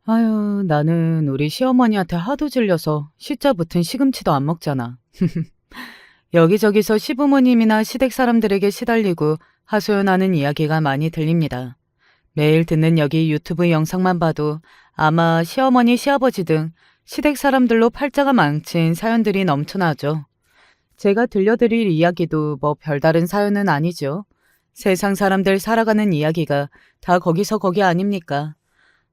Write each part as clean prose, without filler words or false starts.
아유, 나는 우리 시어머니한테 하도 질려서 시자 붙은 시금치도 안 먹잖아. 여기저기서 시부모님이나 시댁 사람들에게 시달리고 하소연하는 이야기가 많이 들립니다. 매일 듣는 여기 유튜브 영상만 봐도 아마 시어머니, 시아버지 등 시댁 사람들로 팔자가 망친 사연들이 넘쳐나죠. 제가 들려드릴 이야기도 뭐 별다른 사연은 아니죠. 세상 사람들 살아가는 이야기가 다 거기서 거기 아닙니까?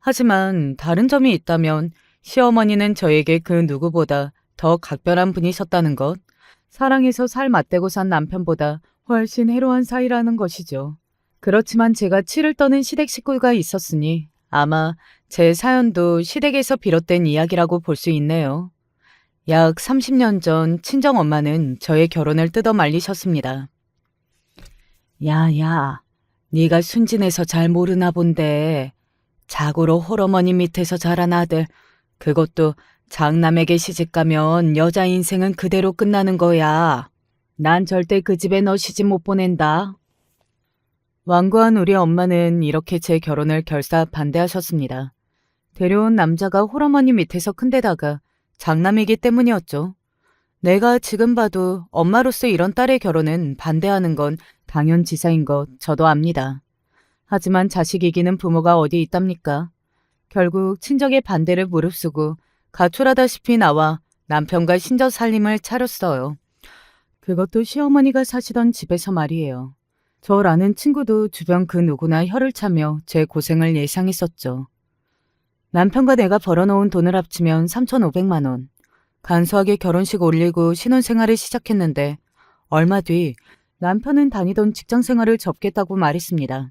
하지만 다른 점이 있다면 시어머니는 저에게 그 누구보다 더 각별한 분이셨다는 것, 사랑해서 살 맞대고 산 남편보다 훨씬 해로운 사이라는 것이죠. 그렇지만 제가 치를 떠는 시댁 식구가 있었으니 아마 제 사연도 시댁에서 비롯된 이야기라고 볼 수 있네요. 약 30년 전 친정엄마는 저의 결혼을 뜯어 말리셨습니다. 야야, 네가 순진해서 잘 모르나 본데 자고로 홀어머니 밑에서 자란 아들, 그것도 장남에게 시집가면 여자 인생은 그대로 끝나는 거야. 난 절대 그 집에 너 시집 못 보낸다. 완고한 우리 엄마는 이렇게 제 결혼을 결사 반대하셨습니다. 데려온 남자가 홀어머니 밑에서 큰데다가 장남이기 때문이었죠. 내가 지금 봐도 엄마로서 이런 딸의 결혼은 반대하는 건 당연지사인 것 저도 압니다. 하지만 자식 이기는 부모가 어디 있답니까? 결국 친정의 반대를 무릅쓰고 가출하다시피 나와 남편과 신저 살림을 차렸어요. 그것도 시어머니가 사시던 집에서 말이에요. 저라는 친구도 주변 그 누구나 혀를 차며 제 고생을 예상했었죠. 남편과 내가 벌어놓은 돈을 합치면 3,500만 원. 간소하게 결혼식 올리고 신혼생활을 시작했는데 얼마 뒤 남편은 다니던 직장생활을 접겠다고 말했습니다.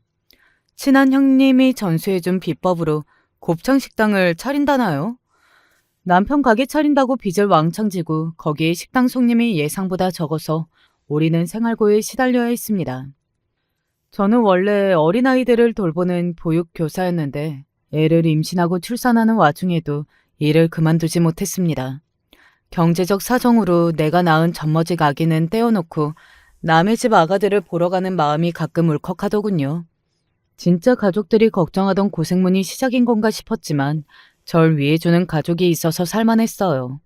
친한 형님이 전수해준 비법으로 곱창식당을 차린다나요? 남편 가게 차린다고 빚을 왕창 지고 거기에 식당 손님이 예상보다 적어서 우리는 생활고에 시달려야 했습니다. 저는 원래 어린아이들을 돌보는 보육교사였는데 애를 임신하고 출산하는 와중에도 일을 그만두지 못했습니다. 경제적 사정으로 내가 낳은 젖머직 아기는 떼어놓고 남의 집 아가들을 보러 가는 마음이 가끔 울컥하더군요. 진짜 가족들이 걱정하던 고생문이 시작인 건가 싶었지만 절 위해주는 가족이 있어서 살만했어요.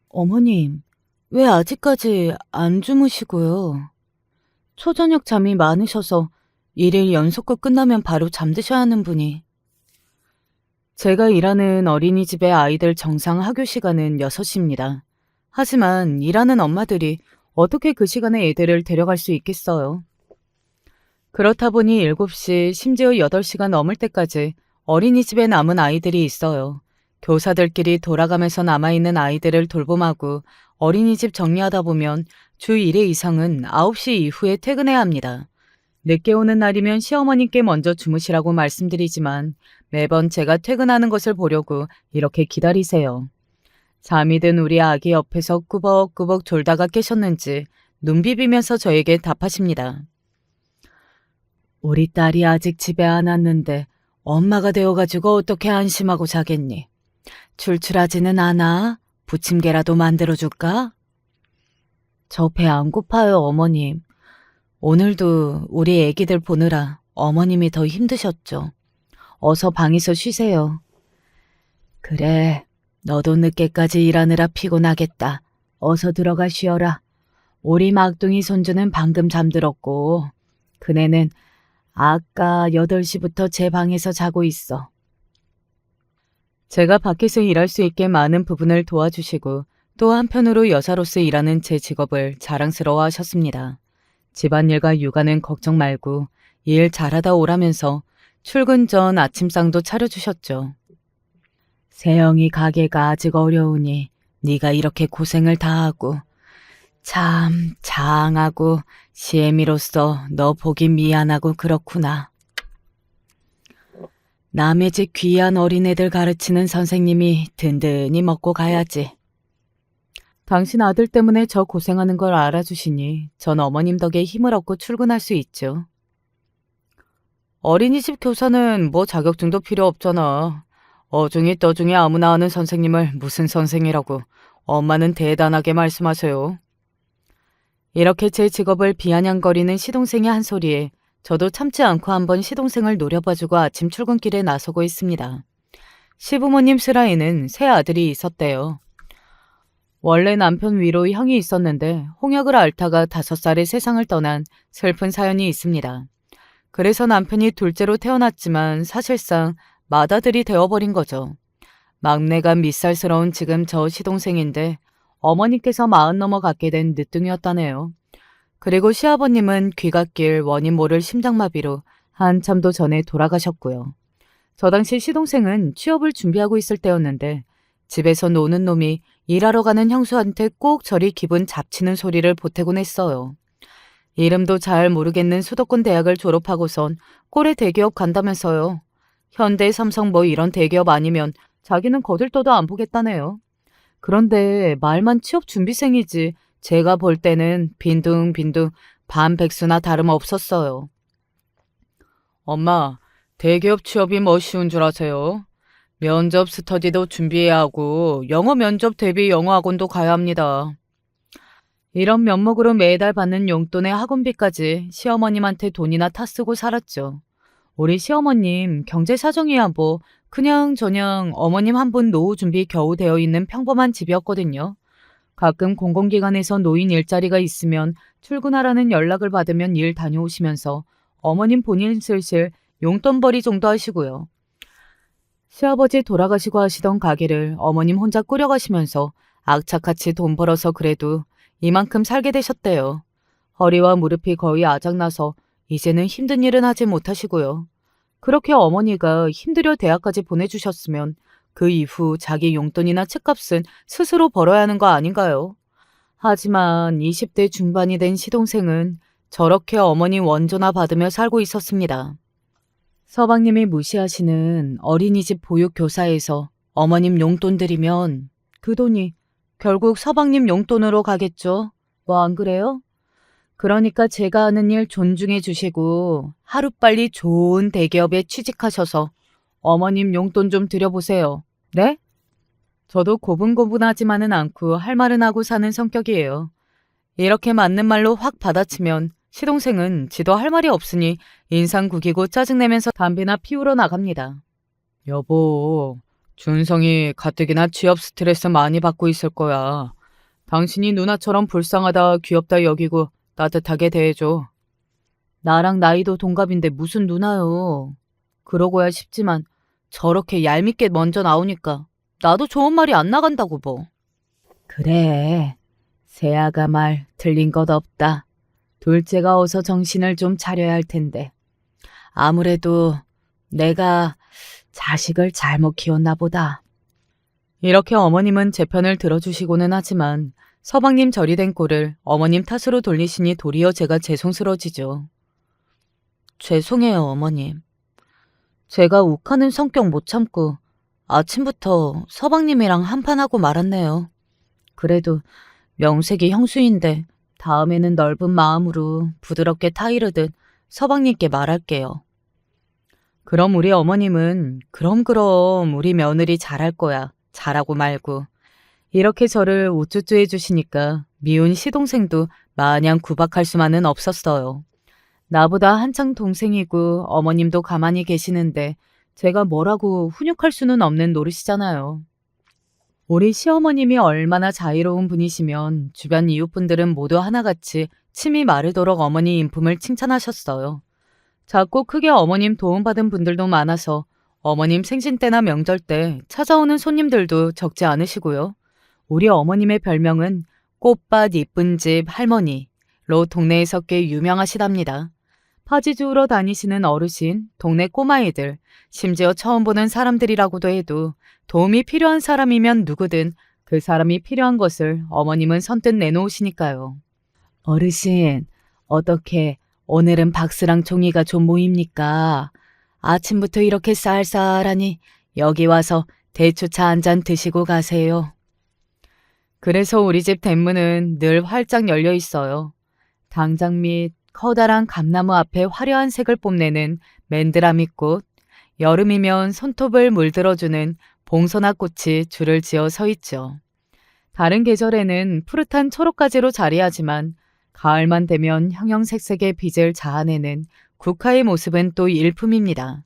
어머님, 왜 아직까지 안 주무시고요? 초저녁 잠이 많으셔서 일일 연속극 끝나면 바로 잠드셔야 하는 분이. 제가 일하는 어린이집의 아이들 정상 하교 시간은 6시입니다. 하지만 일하는 엄마들이 어떻게 그 시간에 애들을 데려갈 수 있겠어요? 그렇다 보니 7시, 심지어 8시가 넘을 때까지 어린이집에 남은 아이들이 있어요. 교사들끼리 돌아가면서 남아있는 아이들을 돌봄하고 어린이집 정리하다 보면 주 1회 이상은 9시 이후에 퇴근해야 합니다. 늦게 오는 날이면 시어머님께 먼저 주무시라고 말씀드리지만 매번 제가 퇴근하는 것을 보려고 이렇게 기다리세요. 잠이 든 우리 아기 옆에서 꾸벅꾸벅 졸다가 깨셨는지 눈 비비면서 저에게 답하십니다. 우리 딸이 아직 집에 안 왔는데 엄마가 되어가지고 어떻게 안심하고 자겠니? 출출하지는 않아? 부침개라도 만들어줄까? 저 배 안 고파요, 어머님. 오늘도 우리 애기들 보느라 어머님이 더 힘드셨죠. 어서 방에서 쉬세요. 그래, 너도 늦게까지 일하느라 피곤하겠다. 어서 들어가 쉬어라. 우리 막둥이 손주는 방금 잠들었고 그네는 아까 8시부터 제 방에서 자고 있어. 제가 밖에서 일할 수 있게 많은 부분을 도와주시고 또 한편으로 여사로서 일하는 제 직업을 자랑스러워 하셨습니다. 집안일과 육아는 걱정 말고 일 잘하다 오라면서 출근 전 아침상도 차려주셨죠. 세영이 가게가 아직 어려우니 네가 이렇게 고생을 다 하고 참 장하고 시애미로서 너 보기 미안하고 그렇구나. 남의 집 귀한 어린애들 가르치는 선생님이 든든히 먹고 가야지. 당신 아들 때문에 저 고생하는 걸 알아주시니 전 어머님 덕에 힘을 얻고 출근할 수 있죠. 어린이집 교사는 뭐 자격증도 필요 없잖아. 어중이 떠중이 아무나 하는 선생님을 무슨 선생이라고 엄마는 대단하게 말씀하세요. 이렇게 제 직업을 비아냥거리는 시동생의 한 소리에 저도 참지 않고 한번 시동생을 노려봐주고 아침 출근길에 나서고 있습니다. 시부모님 슬하에는 새 아들이 있었대요. 원래 남편 위로 형이 있었는데 홍역을 앓다가 5살에 세상을 떠난 슬픈 사연이 있습니다. 그래서 남편이 둘째로 태어났지만 사실상 맏아들이 되어버린 거죠. 막내가 밑살스러운 지금 저 시동생인데 어머니께서 40 넘어갔게 된 늦둥이였다네요. 그리고 시아버님은 귀갓길 원인 모를 심장마비로 한참도 전에 돌아가셨고요. 저 당시 시동생은 취업을 준비하고 있을 때였는데 집에서 노는 놈이 일하러 가는 형수한테 꼭 저리 기분 잡치는 소리를 보태곤 했어요. 이름도 잘 모르겠는 수도권 대학을 졸업하고선 꼴의 대기업 간다면서요. 현대, 삼성 뭐 이런 대기업 아니면 자기는 거들떠도 안 보겠다네요. 그런데 말만 취업 준비생이지 제가 볼 때는 빈둥빈둥 반백수나 다름없었어요. 엄마, 대기업 취업이 뭐 쉬운 줄 아세요? 면접 스터디도 준비해야 하고 영어 면접 대비 영어 학원도 가야 합니다. 이런 면목으로 매달 받는 용돈의 학원비까지 시어머님한테 돈이나 타 쓰고 살았죠. 우리 시어머님 경제 사정이야 뭐 그냥저냥 어머님 한 분 노후 준비 겨우 되어 있는 평범한 집이었거든요. 가끔 공공기관에서 노인 일자리가 있으면 출근하라는 연락을 받으면 일 다녀오시면서 어머님 본인 슬슬 용돈벌이 정도 하시고요. 시아버지 돌아가시고 하시던 가게를 어머님 혼자 꾸려가시면서 악착같이 돈 벌어서 그래도 이만큼 살게 되셨대요. 허리와 무릎이 거의 아작나서 이제는 힘든 일은 하지 못하시고요. 그렇게 어머니가 힘들여 대학까지 보내주셨으면 그 이후 자기 용돈이나 책값은 스스로 벌어야 하는 거 아닌가요? 하지만 20대 중반이 된 시동생은 저렇게 어머니 원조나 받으며 살고 있었습니다. 서방님이 무시하시는 어린이집 보육교사에서 어머님 용돈 드리면 그 돈이 결국 서방님 용돈으로 가겠죠. 뭐 안 그래요? 그러니까 제가 하는 일 존중해 주시고 하루빨리 좋은 대기업에 취직하셔서 어머님 용돈 좀 드려보세요. 네? 저도 고분고분하지만은 않고 할 말은 하고 사는 성격이에요. 이렇게 맞는 말로 확 받아치면 시동생은 지도 할 말이 없으니 인상 구기고 짜증내면서 담배나 피우러 나갑니다. 여보, 준성이 가뜩이나 취업 스트레스 많이 받고 있을 거야. 당신이 누나처럼 불쌍하다 귀엽다 여기고 따뜻하게 대해줘. 나랑 나이도 동갑인데 무슨 누나요. 그러고야 싶지만 저렇게 얄밉게 먼저 나오니까 나도 좋은 말이 안 나간다고 뭐. 그래, 새아가 말 틀린 것 없다. 둘째가 어서 정신을 좀 차려야 할 텐데. 아무래도 내가 자식을 잘못 키웠나 보다. 이렇게 어머님은 제 편을 들어주시고는 하지만 서방님 절이 된 꼴을 어머님 탓으로 돌리시니 도리어 제가 죄송스러워지죠. 죄송해요, 어머님. 제가 욱하는 성격 못 참고 아침부터 서방님이랑 한판하고 말았네요. 그래도 명색이 형수인데 다음에는 넓은 마음으로 부드럽게 타이르듯 서방님께 말할게요. 그럼 우리 어머님은 그럼 우리 며느리 잘할 거야. 잘하고 말고. 이렇게 저를 우쭈쭈 해주시니까 미운 시동생도 마냥 구박할 수만은 없었어요. 나보다 한창 동생이고 어머님도 가만히 계시는데 제가 뭐라고 훈육할 수는 없는 노릇이잖아요. 우리 시어머님이 얼마나 자유로운 분이시면 주변 이웃분들은 모두 하나같이 침이 마르도록 어머니 인품을 칭찬하셨어요. 작고 크게 어머님 도움받은 분들도 많아서 어머님 생신 때나 명절 때 찾아오는 손님들도 적지 않으시고요. 우리 어머님의 별명은 꽃밭 이쁜 집 할머니로 동네에서 꽤 유명하시답니다. 파지 주우러 다니시는 어르신, 동네 꼬마애들, 심지어 처음 보는 사람들이라고도 해도 도움이 필요한 사람이면 누구든 그 사람이 필요한 것을 어머님은 선뜻 내놓으시니까요. 어르신, 어떻게 오늘은 박스랑 종이가 좀 모입니까? 아침부터 이렇게 쌀쌀하니 여기 와서 대추차 한 잔 드시고 가세요. 그래서 우리 집 대문은 늘 활짝 열려 있어요. 당장 및 커다란 감나무 앞에 화려한 색을 뽐내는 맨드라미꽃, 여름이면 손톱을 물들어주는 봉선화꽃이 줄을 지어 서 있죠. 다른 계절에는 푸릇한 초록가지로 자리하지만 가을만 되면 형형색색의 빛을 자아내는 국화의 모습은 또 일품입니다.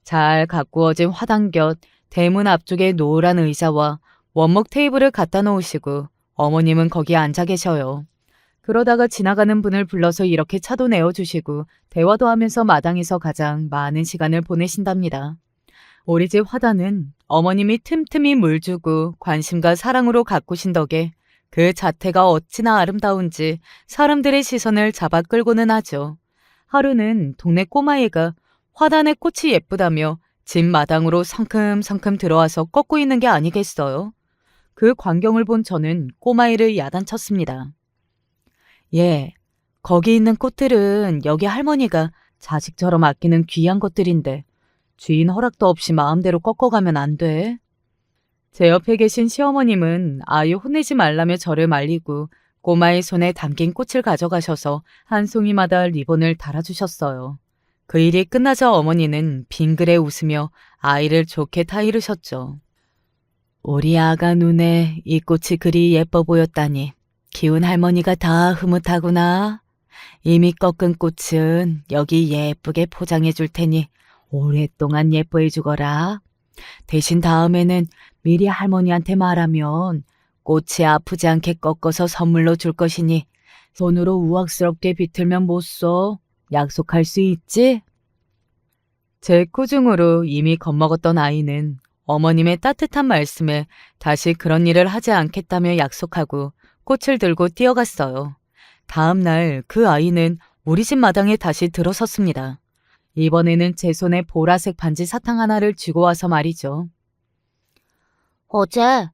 잘 가꾸어진 화단 곁 대문 앞쪽에 노란 의자와 원목 테이블을 갖다 놓으시고 어머님은 거기 앉아 계셔요. 그러다가 지나가는 분을 불러서 이렇게 차도 내어주시고 대화도 하면서 마당에서 가장 많은 시간을 보내신답니다. 우리 집 화단은 어머님이 틈틈이 물 주고 관심과 사랑으로 가꾸신 덕에 그 자태가 어찌나 아름다운지 사람들의 시선을 잡아 끌고는 하죠. 하루는 동네 꼬마애가 화단의 꽃이 예쁘다며 집 마당으로 성큼성큼 들어와서 꺾고 있는 게 아니겠어요? 그 광경을 본 저는 꼬마애를 야단쳤습니다. 예, 거기 있는 꽃들은 여기 할머니가 자식처럼 아끼는 귀한 것들인데 주인 허락도 없이 마음대로 꺾어가면 안 돼. 제 옆에 계신 시어머님은 아유 혼내지 말라며 저를 말리고 꼬마의 손에 담긴 꽃을 가져가셔서 한 송이마다 리본을 달아주셨어요. 그 일이 끝나자 어머니는 빙그레 웃으며 아이를 좋게 타이르셨죠. 우리 아가 눈에 이 꽃이 그리 예뻐 보였다니 기운 할머니가 다 흐뭇하구나. 이미 꺾은 꽃은 여기 예쁘게 포장해 줄 테니 오랫동안 예뻐해 주거라. 대신 다음에는 미리 할머니한테 말하면 꽃이 아프지 않게 꺾어서 선물로 줄 것이니 손으로 우악스럽게 비틀면 못 써. 약속할 수 있지? 제 꾸중으로 이미 겁먹었던 아이는 어머님의 따뜻한 말씀에 다시 그런 일을 하지 않겠다며 약속하고 꽃을 들고 뛰어갔어요. 다음 날 그 아이는 우리 집 마당에 다시 들어섰습니다. 이번에는 제 손에 보라색 반지 사탕 하나를 쥐고 와서 말이죠. 어제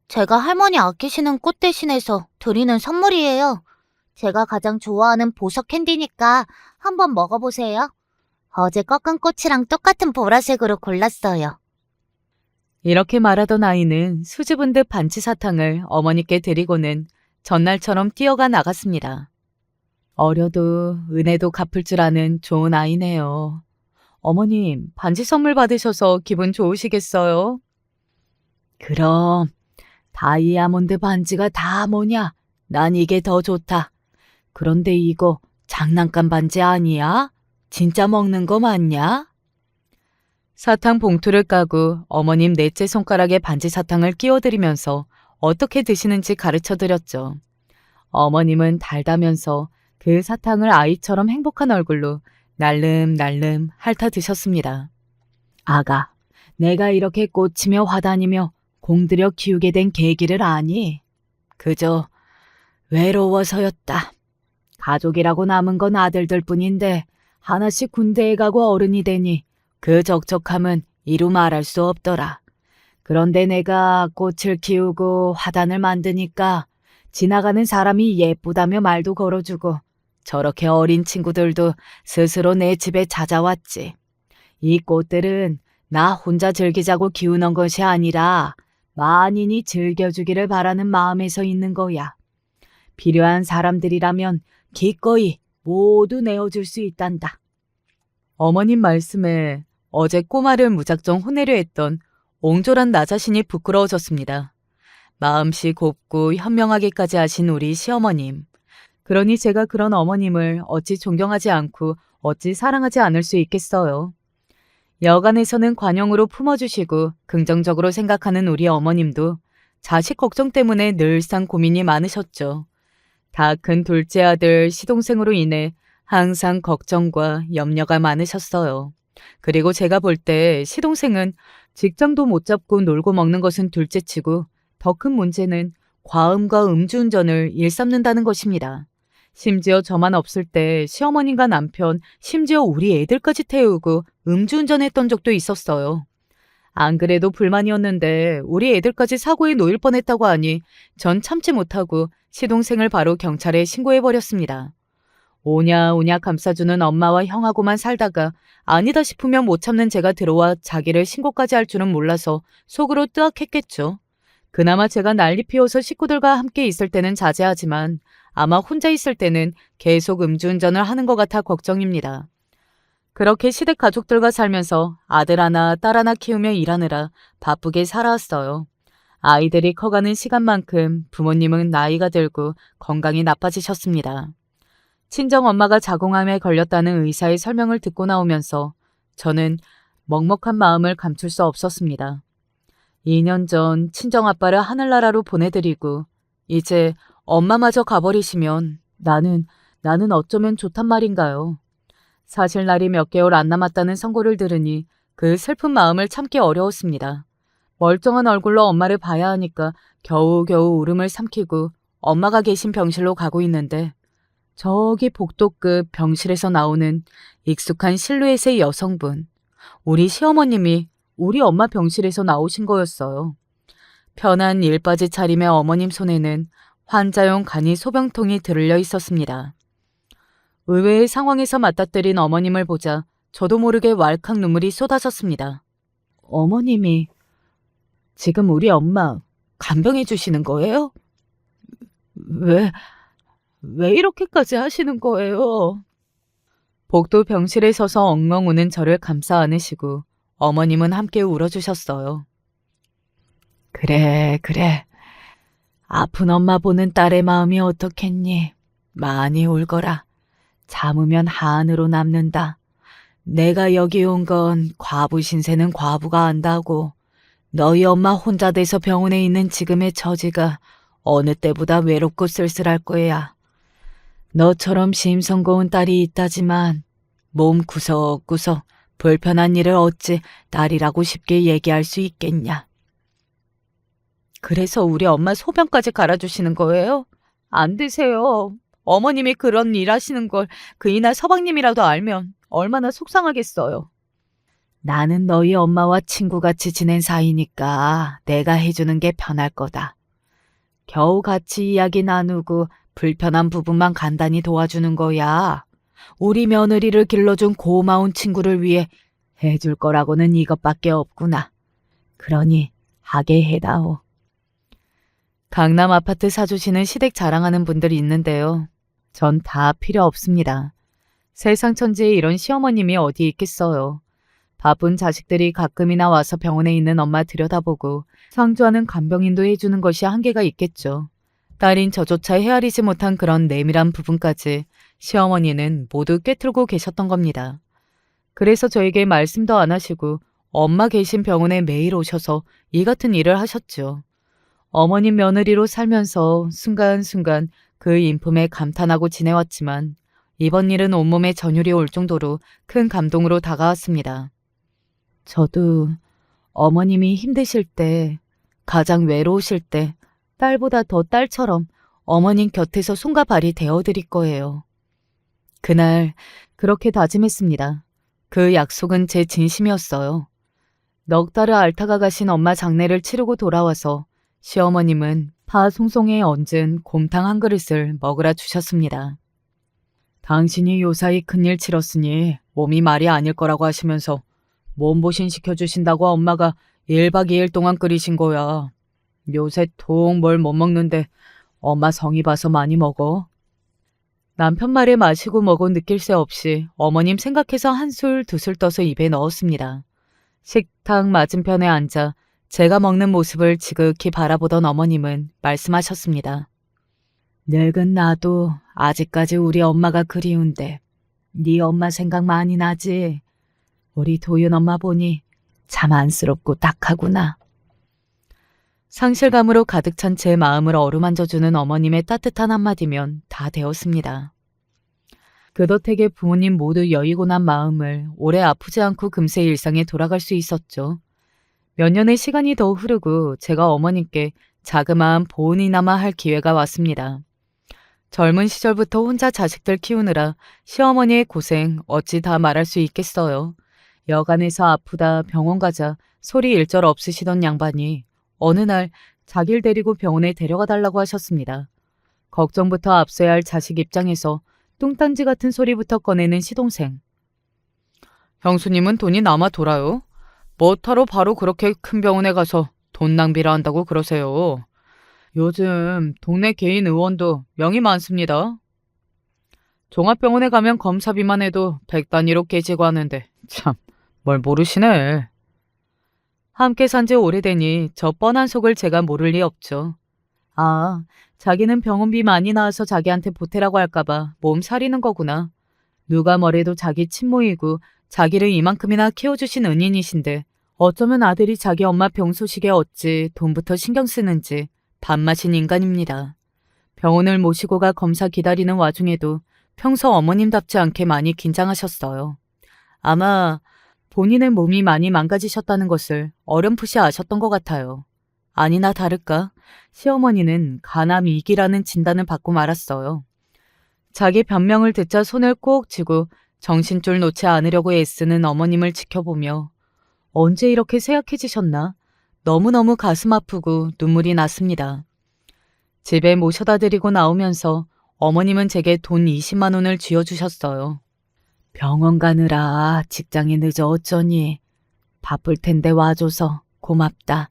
제가 할머니 아끼시는 꽃 대신해서 드리는 선물이에요. 제가 가장 좋아하는 보석 캔디니까 한번 먹어보세요. 어제 꺾은 꽃이랑 똑같은 보라색으로 골랐어요. 이렇게 말하던 아이는 수줍은 듯 반지 사탕을 어머니께 드리고는 전날처럼 뛰어가 나갔습니다. 어려도 은혜도 갚을 줄 아는 좋은 아이네요. 어머님, 반지 선물 받으셔서 기분 좋으시겠어요? 그럼 다이아몬드 반지가 다 뭐냐? 난 이게 더 좋다. 그런데 이거 장난감 반지 아니야? 진짜 먹는 거 맞냐? 사탕 봉투를 까고 어머님 넷째 손가락에 반지 사탕을 끼워드리면서 어떻게 드시는지 가르쳐 드렸죠. 어머님은 달다면서 그 사탕을 아이처럼 행복한 얼굴로 날름날름 핥아 드셨습니다. 아가, 내가 이렇게 꽃이며 화단이며 공들여 키우게 된 계기를 아니? 그저 외로워서였다. 가족이라고 남은 건 아들들 뿐인데 하나씩 군대에 가고 어른이 되니 그 적적함은 이루 말할 수 없더라. 그런데 내가 꽃을 키우고 화단을 만드니까 지나가는 사람이 예쁘다며 말도 걸어주고 저렇게 어린 친구들도 스스로 내 집에 찾아왔지. 이 꽃들은 나 혼자 즐기자고 키우는 것이 아니라 만인이 즐겨주기를 바라는 마음에서 있는 거야. 필요한 사람들이라면 기꺼이 모두 내어줄 수 있단다. 어머님 말씀에 어제 꼬마를 무작정 혼내려 했던 옹졸한 나 자신이 부끄러워졌습니다. 마음씨 곱고 현명하게까지 하신 우리 시어머님. 그러니 제가 그런 어머님을 어찌 존경하지 않고 어찌 사랑하지 않을 수 있겠어요. 여간에서는 관용으로 품어주시고 긍정적으로 생각하는 우리 어머님도 자식 걱정 때문에 늘상 고민이 많으셨죠. 다 큰 둘째 아들 시동생으로 인해 항상 걱정과 염려가 많으셨어요. 그리고 제가 볼 때 시동생은 직장도 못 잡고 놀고 먹는 것은 둘째치고 더 큰 문제는 과음과 음주운전을 일삼는다는 것입니다. 심지어 저만 없을 때 시어머님과 남편, 심지어 우리 애들까지 태우고 음주운전했던 적도 있었어요. 안 그래도 불만이었는데 우리 애들까지 사고에 놓일 뻔했다고 하니 전 참지 못하고 시동생을 바로 경찰에 신고해버렸습니다. 오냐오냐 감싸주는 엄마와 형하고만 살다가 아니다 싶으면 못 참는 제가 들어와 자기를 신고까지 할 줄은 몰라서 속으로 뜨악했겠죠. 그나마 제가 난리 피워서 식구들과 함께 있을 때는 자제하지만 아마 혼자 있을 때는 계속 음주운전을 하는 것 같아 걱정입니다. 그렇게 시댁 가족들과 살면서 아들 하나, 딸 하나 키우며 일하느라 바쁘게 살아왔어요. 아이들이 커가는 시간만큼 부모님은 나이가 들고 건강이 나빠지셨습니다. 친정엄마가 자궁암에 걸렸다는 의사의 설명을 듣고 나오면서 저는 먹먹한 마음을 감출 수 없었습니다. 2년 전 친정아빠를 하늘나라로 보내드리고 이제 엄마마저 가버리시면 나는 어쩌면 좋단 말인가요. 사실 날이 몇 개월 안 남았다는 선고를 들으니 그 슬픈 마음을 참기 어려웠습니다. 멀쩡한 얼굴로 엄마를 봐야 하니까 겨우겨우 울음을 삼키고 엄마가 계신 병실로 가고 있는데 저기 복도급 병실에서 나오는 익숙한 실루엣의 여성분, 우리 시어머님이 우리 엄마 병실에서 나오신 거였어요. 편한 일바지 차림의 어머님 손에는 환자용 간이 소병통이 들려 있었습니다. 의외의 상황에서 맞닥뜨린 어머님을 보자 저도 모르게 왈칵 눈물이 쏟아졌습니다. 어머님이 지금 우리 엄마 간병해 주시는 거예요? 왜 이렇게까지 하시는 거예요? 복도 병실에 서서 엉엉 우는 저를 감싸 안으시고 어머님은 함께 울어주셨어요. 그래. 아픈 엄마 보는 딸의 마음이 어떻겠니? 많이 울거라. 참으면 한으로 남는다. 내가 여기 온 건 과부 신세는 과부가 안다고. 너희 엄마 혼자 돼서 병원에 있는 지금의 처지가 어느 때보다 외롭고 쓸쓸할 거야. 너처럼 심성고운 딸이 있다지만 몸 구석구석 불편한 일을 어찌 딸이라고 쉽게 얘기할 수 있겠냐. 그래서 우리 엄마 소변까지 갈아주시는 거예요? 안 되세요. 어머님이 그런 일 하시는 걸 그이나 서방님이라도 알면 얼마나 속상하겠어요. 나는 너희 엄마와 친구같이 지낸 사이니까 내가 해주는 게 편할 거다. 겨우 같이 이야기 나누고 불편한 부분만 간단히 도와주는 거야. 우리 며느리를 길러준 고마운 친구를 위해 해줄 거라고는 이것밖에 없구나. 그러니 하게 해다오. 강남 아파트 사주시는 시댁 자랑하는 분들이 있는데요. 전 다 필요 없습니다. 세상 천지에 이런 시어머님이 어디 있겠어요. 바쁜 자식들이 가끔이나 와서 병원에 있는 엄마 들여다보고 상주하는 간병인도 해주는 것이 한계가 있겠죠. 딸인 저조차 헤아리지 못한 그런 내밀한 부분까지 시어머니는 모두 꿰뚫고 계셨던 겁니다. 그래서 저에게 말씀도 안 하시고 엄마 계신 병원에 매일 오셔서 이 같은 일을 하셨죠. 어머님 며느리로 살면서 순간순간 그 인품에 감탄하고 지내왔지만 이번 일은 온몸에 전율이 올 정도로 큰 감동으로 다가왔습니다. 저도 어머님이 힘드실 때, 가장 외로우실 때 딸보다 더 딸처럼 어머님 곁에서 손과 발이 되어드릴 거예요. 그날 그렇게 다짐했습니다. 그 약속은 제 진심이었어요. 넉 달을 앓다가 가신 엄마 장례를 치르고 돌아와서 시어머님은 파 송송에 얹은 곰탕 한 그릇을 먹으라 주셨습니다. 당신이 요사이 큰일 치렀으니 몸이 말이 아닐 거라고 하시면서 몸보신 시켜주신다고 엄마가 1박 2일 동안 끓이신 거야. 요새 통 뭘 못 먹는데 엄마 성의 봐서 많이 먹어. 남편 말에 마시고 먹어 느낄 새 없이 어머님 생각해서 한술 두술 떠서 입에 넣었습니다. 식탁 맞은편에 앉아 제가 먹는 모습을 지극히 바라보던 어머님은 말씀하셨습니다. 늙은 나도 아직까지 우리 엄마가 그리운데 네 엄마 생각 많이 나지? 우리 도윤 엄마 보니 참 안쓰럽고 딱하구나. 상실감으로 가득 찬 제 마음을 어루만져주는 어머님의 따뜻한 한마디면 다 되었습니다. 그 덕택에 부모님 모두 여의고난 마음을 오래 아프지 않고 금세 일상에 돌아갈 수 있었죠. 몇 년의 시간이 더 흐르고 제가 어머님께 자그마한 보은이나마 할 기회가 왔습니다. 젊은 시절부터 혼자 자식들 키우느라 시어머니의 고생 어찌 다 말할 수 있겠어요. 여간에서 아프다 병원 가자 소리 일절 없으시던 양반이 어느 날 자기를 데리고 병원에 데려가 달라고 하셨습니다. 걱정부터 앞서야 할 자식 입장에서 뚱딴지 같은 소리부터 꺼내는 시동생. 형수님은 돈이 남아 돌아요. 뭐하러 바로 그렇게 큰 병원에 가서 돈 낭비를 한다고 그러세요. 요즘 동네 개인 의원도 명이 많습니다. 종합병원에 가면 검사비만 해도 100단위로 깨지고 하는데 참 뭘 모르시네. 함께 산 지 오래되니 저 뻔한 속을 제가 모를 리 없죠. 아, 자기는 병원비 많이 나와서 자기한테 보태라고 할까봐 몸 사리는 거구나. 누가 뭐래도 자기 친모이고 자기를 이만큼이나 키워주신 은인이신데 어쩌면 아들이 자기 엄마 병 소식에 어찌 돈부터 신경 쓰는지 밥맛인 인간입니다. 병원을 모시고 가 검사 기다리는 와중에도 평소 어머님답지 않게 많이 긴장하셨어요. 아마 본인의 몸이 많이 망가지셨다는 것을 어렴풋이 아셨던 것 같아요. 아니나 다를까 시어머니는 간암 2기라는 진단을 받고 말았어요. 자기 변명을 듣자 손을 꼭 쥐고 정신줄 놓지 않으려고 애쓰는 어머님을 지켜보며 언제 이렇게 쇠약해지셨나? 너무너무 가슴 아프고 눈물이 났습니다. 집에 모셔다 드리고 나오면서 어머님은 제게 돈 20만 원을 쥐어주셨어요. 병원 가느라 직장이 늦어 어쩌니. 바쁠 텐데 와줘서 고맙다.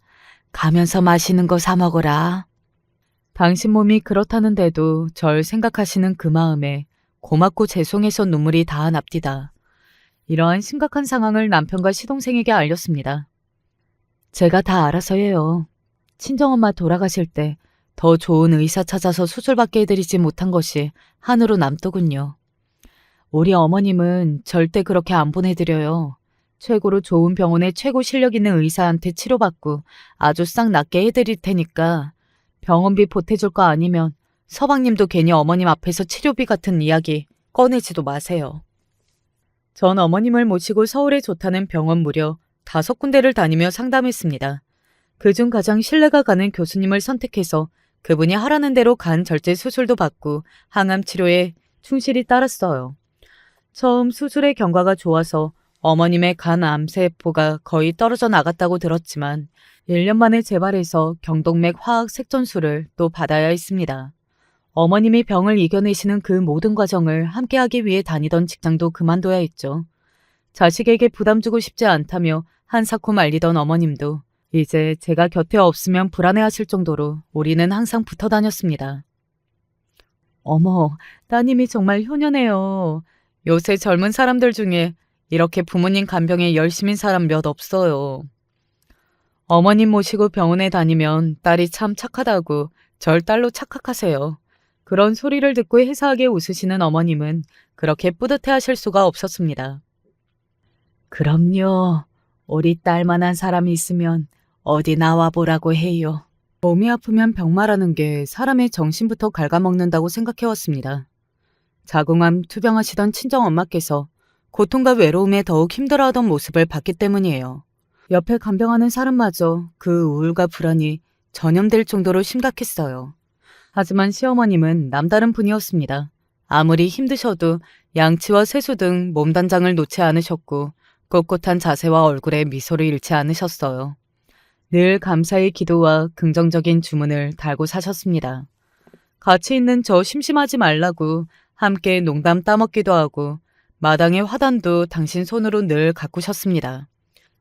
가면서 맛있는 거 사 먹어라. 당신 몸이 그렇다는데도 절 생각하시는 그 마음에 고맙고 죄송해서 눈물이 다 납디다. 이러한 심각한 상황을 남편과 시동생에게 알렸습니다. 제가 다 알아서 해요. 친정엄마 돌아가실 때 더 좋은 의사 찾아서 수술받게 해드리지 못한 것이 한으로 남더군요. 우리 어머님은 절대 그렇게 안 보내드려요. 최고로 좋은 병원에 최고 실력 있는 의사한테 치료받고 아주 싹 낫게 해드릴 테니까 병원비 보태줄 거 아니면 서방님도 괜히 어머님 앞에서 치료비 같은 이야기 꺼내지도 마세요. 전 어머님을 모시고 서울에 좋다는 병원 무려 5군데를 다니며 상담했습니다. 그중 가장 신뢰가 가는 교수님을 선택해서 그분이 하라는 대로 간 절제 수술도 받고 항암 치료에 충실히 따랐어요. 처음 수술의 경과가 좋아서 어머님의 간 암세포가 거의 떨어져 나갔다고 들었지만 1년 만에 재발해서 경동맥 화학 색전술을 또 받아야 했습니다. 어머님이 병을 이겨내시는 그 모든 과정을 함께하기 위해 다니던 직장도 그만둬야 했죠. 자식에게 부담 주고 싶지 않다며 한사코 말리던 어머님도 이제 제가 곁에 없으면 불안해하실 정도로 우리는 항상 붙어 다녔습니다. 어머, 따님이 정말 효녀네요. 요새 젊은 사람들 중에 이렇게 부모님 간병에 열심인 사람 몇 없어요. 어머님 모시고 병원에 다니면 딸이 참 착하다고 절 딸로 착각하세요. 그런 소리를 듣고 해사하게 웃으시는 어머님은 그렇게 뿌듯해하실 수가 없었습니다. 그럼요. 우리 딸만한 사람이 있으면 어디 나와보라고 해요. 몸이 아프면 병마라는 게 사람의 정신부터 갉아먹는다고 생각해왔습니다. 자궁암 투병하시던 친정엄마께서 고통과 외로움에 더욱 힘들어하던 모습을 봤기 때문이에요. 옆에 간병하는 사람마저 그 우울과 불안이 전염될 정도로 심각했어요. 하지만 시어머님은 남다른 분이었습니다. 아무리 힘드셔도 양치와 세수 등 몸단장을 놓지 않으셨고 꼿꼿한 자세와 얼굴에 미소를 잃지 않으셨어요. 늘 감사의 기도와 긍정적인 주문을 달고 사셨습니다. 같이 있는 저 심심하지 말라고 함께 농담 따먹기도 하고 마당의 화단도 당신 손으로 늘 가꾸셨습니다.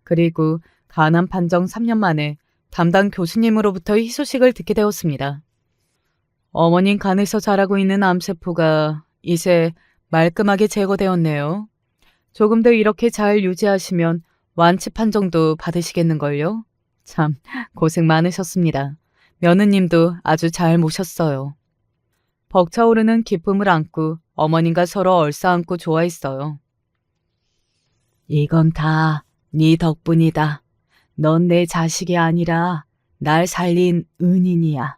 그리고 간암 판정 3년 만에 담당 교수님으로부터 희소식을 듣게 되었습니다. 어머님 간에서 자라고 있는 암세포가 이제 말끔하게 제거되었네요. 조금 더 이렇게 잘 유지하시면 완치 판정도 받으시겠는걸요? 참 고생 많으셨습니다. 며느님도 아주 잘 모셨어요. 벅차오르는 기쁨을 안고 어머님과 서로 얼싸안고 좋아했어요. 이건 다 네 덕분이다. 넌 내 자식이 아니라 날 살린 은인이야.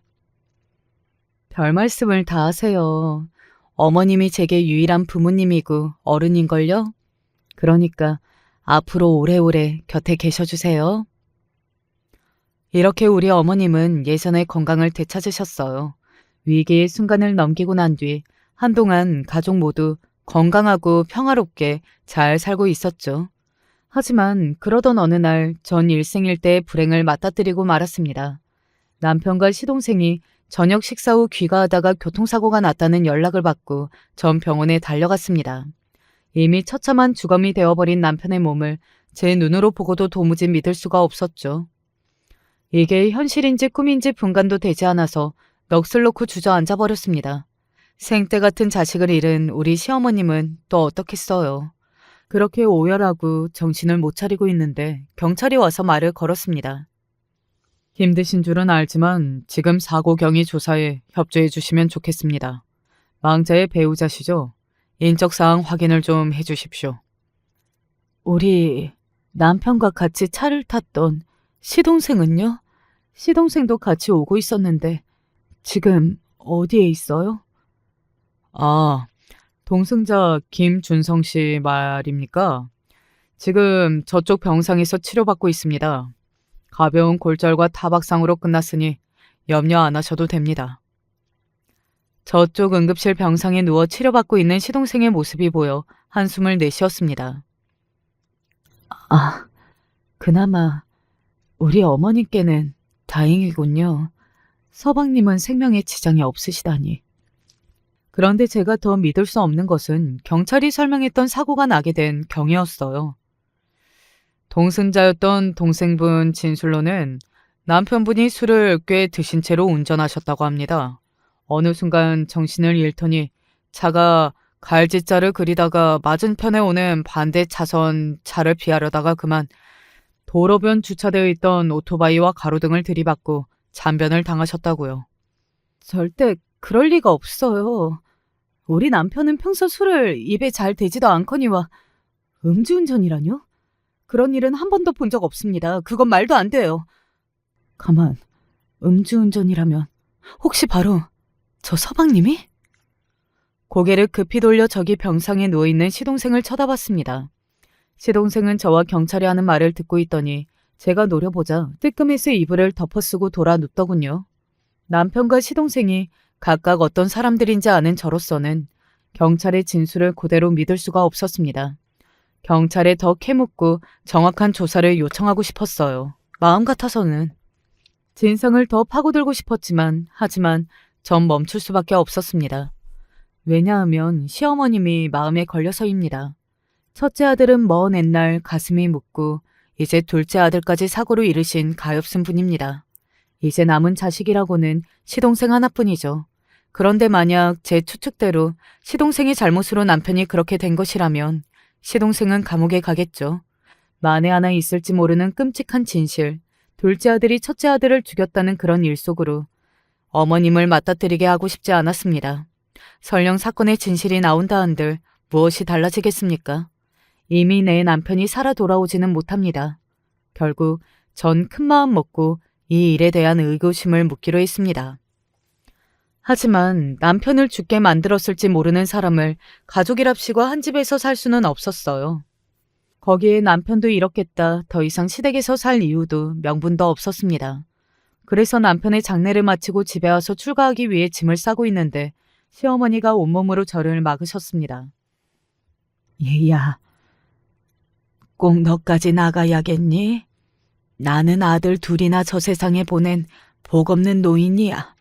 별 말씀을 다 하세요. 어머님이 제게 유일한 부모님이고 어른인걸요? 그러니까 앞으로 오래오래 곁에 계셔주세요. 이렇게 우리 어머님은 예전의 건강을 되찾으셨어요. 위기의 순간을 넘기고 난 뒤 한동안 가족 모두 건강하고 평화롭게 잘 살고 있었죠. 하지만 그러던 어느 날 전 일생일대의 불행을 맞닥뜨리고 말았습니다. 남편과 시동생이 저녁 식사 후 귀가하다가 교통사고가 났다는 연락을 받고 전 병원에 달려갔습니다. 이미 처참한 주검이 되어버린 남편의 몸을 제 눈으로 보고도 도무지 믿을 수가 없었죠. 이게 현실인지 꿈인지 분간도 되지 않아서 넋을 놓고 주저앉아 버렸습니다. 생떼 같은 자식을 잃은 우리 시어머님은 또 어떻겠어요. 그렇게 오열하고 정신을 못 차리고 있는데 경찰이 와서 말을 걸었습니다. 힘드신 줄은 알지만 지금 사고 경위 조사에 협조해 주시면 좋겠습니다. 망자의 배우자시죠? 인적사항 확인을 좀 해주십시오. 우리 남편과 같이 차를 탔던 시동생은요? 시동생도 같이 오고 있었는데 지금 어디에 있어요? 아, 동승자 김준성 씨 말입니까? 지금 저쪽 병상에서 치료받고 있습니다. 가벼운 골절과 타박상으로 끝났으니 염려 안 하셔도 됩니다. 저쪽 응급실 병상에 누워 치료받고 있는 시동생의 모습이 보여 한숨을 내쉬었습니다. 아, 그나마 우리 어머님께는 다행이군요. 서방님은 생명에 지장이 없으시다니. 그런데 제가 더 믿을 수 없는 것은 경찰이 설명했던 사고가 나게 된 경위였어요. 동승자였던 동생분 진술로는 남편분이 술을 꽤 드신 채로 운전하셨다고 합니다. 어느 순간 정신을 잃더니 차가 갈지자를 그리다가 맞은편에 오는 반대 차선 차를 피하려다가 그만 도로변 주차되어 있던 오토바이와 가로등을 들이받고 잔변을 당하셨다고요. 절대 그럴 리가 없어요. 우리 남편은 평소 술을 입에 잘 대지도 않거니와 음주운전이라뇨? 그런 일은 한 번도 본 적 없습니다. 그건 말도 안 돼요. 가만, 음주운전이라면 혹시 바로 저 서방님이? 고개를 급히 돌려 저기 병상에 누워있는 시동생을 쳐다봤습니다. 시동생은 저와 경찰이 하는 말을 듣고 있더니 제가 노려보자 뜨끔해서 이불을 덮어쓰고 돌아 눕더군요. 남편과 시동생이 각각 어떤 사람들인지 아는 저로서는 경찰의 진술을 그대로 믿을 수가 없었습니다. 경찰에 더 캐묻고 정확한 조사를 요청하고 싶었어요. 마음 같아서는. 진상을 더 파고들고 싶었지만 하지만 전 멈출 수밖에 없었습니다. 왜냐하면 시어머님이 마음에 걸려서입니다. 첫째 아들은 먼 옛날 가슴이 묻고 이제 둘째 아들까지 사고로 잃으신 가엾은 분입니다. 이제 남은 자식이라고는 시동생 하나뿐이죠. 그런데 만약 제 추측대로 시동생의 잘못으로 남편이 그렇게 된 것이라면 시동생은 감옥에 가겠죠. 만에 하나 있을지 모르는 끔찍한 진실, 둘째 아들이 첫째 아들을 죽였다는 그런 일 속으로 어머님을 맞닥뜨리게 하고 싶지 않았습니다. 설령 사건의 진실이 나온다 한들 무엇이 달라지겠습니까? 이미 내 남편이 살아 돌아오지는 못합니다. 결국 전 큰마음 먹고 이 일에 대한 의구심을 묻기로 했습니다. 하지만 남편을 죽게 만들었을지 모르는 사람을 가족이랍시고 한 집에서 살 수는 없었어요. 거기에 남편도 잃었겠다 더 이상 시댁에서 살 이유도 명분도 없었습니다. 그래서 남편의 장례를 마치고 집에 와서 출가하기 위해 짐을 싸고 있는데 시어머니가 온몸으로 저를 막으셨습니다. 얘야, 꼭 너까지 나가야겠니? 나는 아들 둘이나 저 세상에 보낸 복없는 노인이야.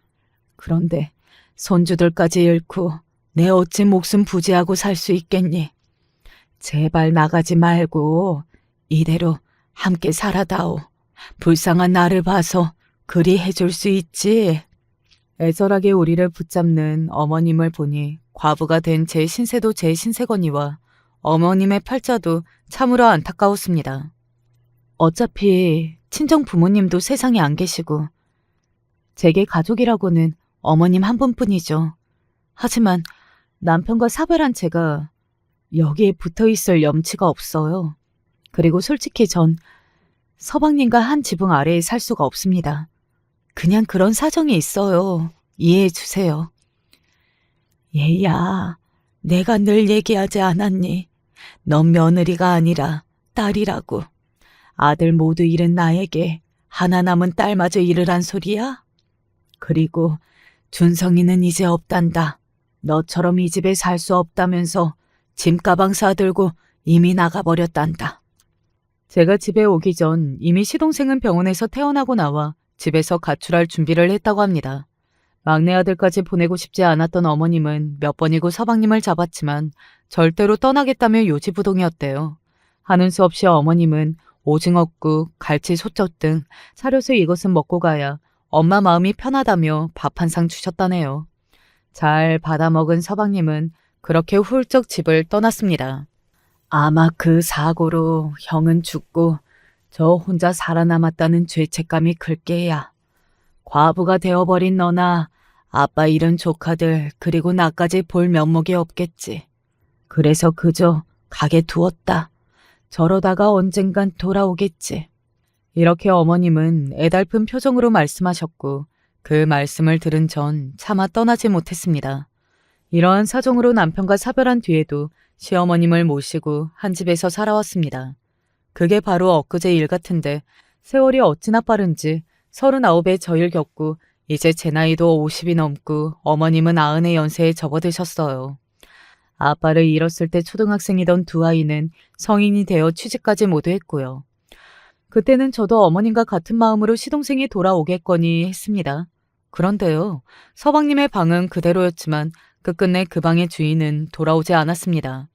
그런데 손주들까지 잃고 내 어찌 목숨 부지하고 살 수 있겠니? 제발 나가지 말고 이대로 함께 살아다오. 불쌍한 나를 봐서 그리 해줄 수 있지. 애절하게 우리를 붙잡는 어머님을 보니 과부가 된 제 신세도 제 신세거니와 어머님의 팔자도 참으로 안타까웠습니다. 어차피 친정 부모님도 세상에 안 계시고 제게 가족이라고는 어머님 한 분뿐이죠. 하지만 남편과 사별한 제가 여기에 붙어있을 염치가 없어요. 그리고 솔직히 전 서방님과 한 지붕 아래에 살 수가 없습니다. 그냥 그런 사정이 있어요. 이해해 주세요. 얘야, 내가 늘 얘기하지 않았니? 넌 며느리가 아니라 딸이라고. 아들 모두 잃은 나에게 하나 남은 딸마저 잃으란 소리야? 그리고 준성이는 이제 없단다. 너처럼 이 집에 살 수 없다면서 짐가방 싸들고 이미 나가버렸단다. 제가 집에 오기 전 이미 시동생은 병원에서 퇴원하고 나와 집에서 가출할 준비를 했다고 합니다. 막내 아들까지 보내고 싶지 않았던 어머님은 몇 번이고 서방님을 잡았지만 절대로 떠나겠다며 요지부동이었대요. 하는 수 없이 어머님은 오징어국, 갈치 소쩍 등 사료수 이것은 먹고 가야 엄마 마음이 편하다며 밥 한 상 주셨다네요. 잘 받아먹은 서방님은 그렇게 훌쩍 집을 떠났습니다. 아마 그 사고로 형은 죽고 저 혼자 살아남았다는 죄책감이 클게야. 과부가 되어버린 너나 아빠 잃은 조카들 그리고 나까지 볼 면목이 없겠지. 그래서 그저 가게 두었다. 저러다가 언젠간 돌아오겠지. 이렇게 어머님은 애달픈 표정으로 말씀하셨고 그 말씀을 들은 전 차마 떠나지 못했습니다. 이러한 사정으로 남편과 사별한 뒤에도 시어머님을 모시고 한 집에서 살아왔습니다. 그게 바로 엊그제 일 같은데 세월이 어찌나 빠른지 39에 저일 겪고 이제 제 나이도 50이 넘고 어머님은 90의 연세에 접어드셨어요. 아빠를 잃었을 때 초등학생이던 두 아이는 성인이 되어 취직까지 모두 했고요. 그때는 저도 어머님과 같은 마음으로 시동생이 돌아오겠거니 했습니다. 그런데요, 서방님의 방은 그대로였지만 끝끝내 그 방의 주인은 돌아오지 않았습니다.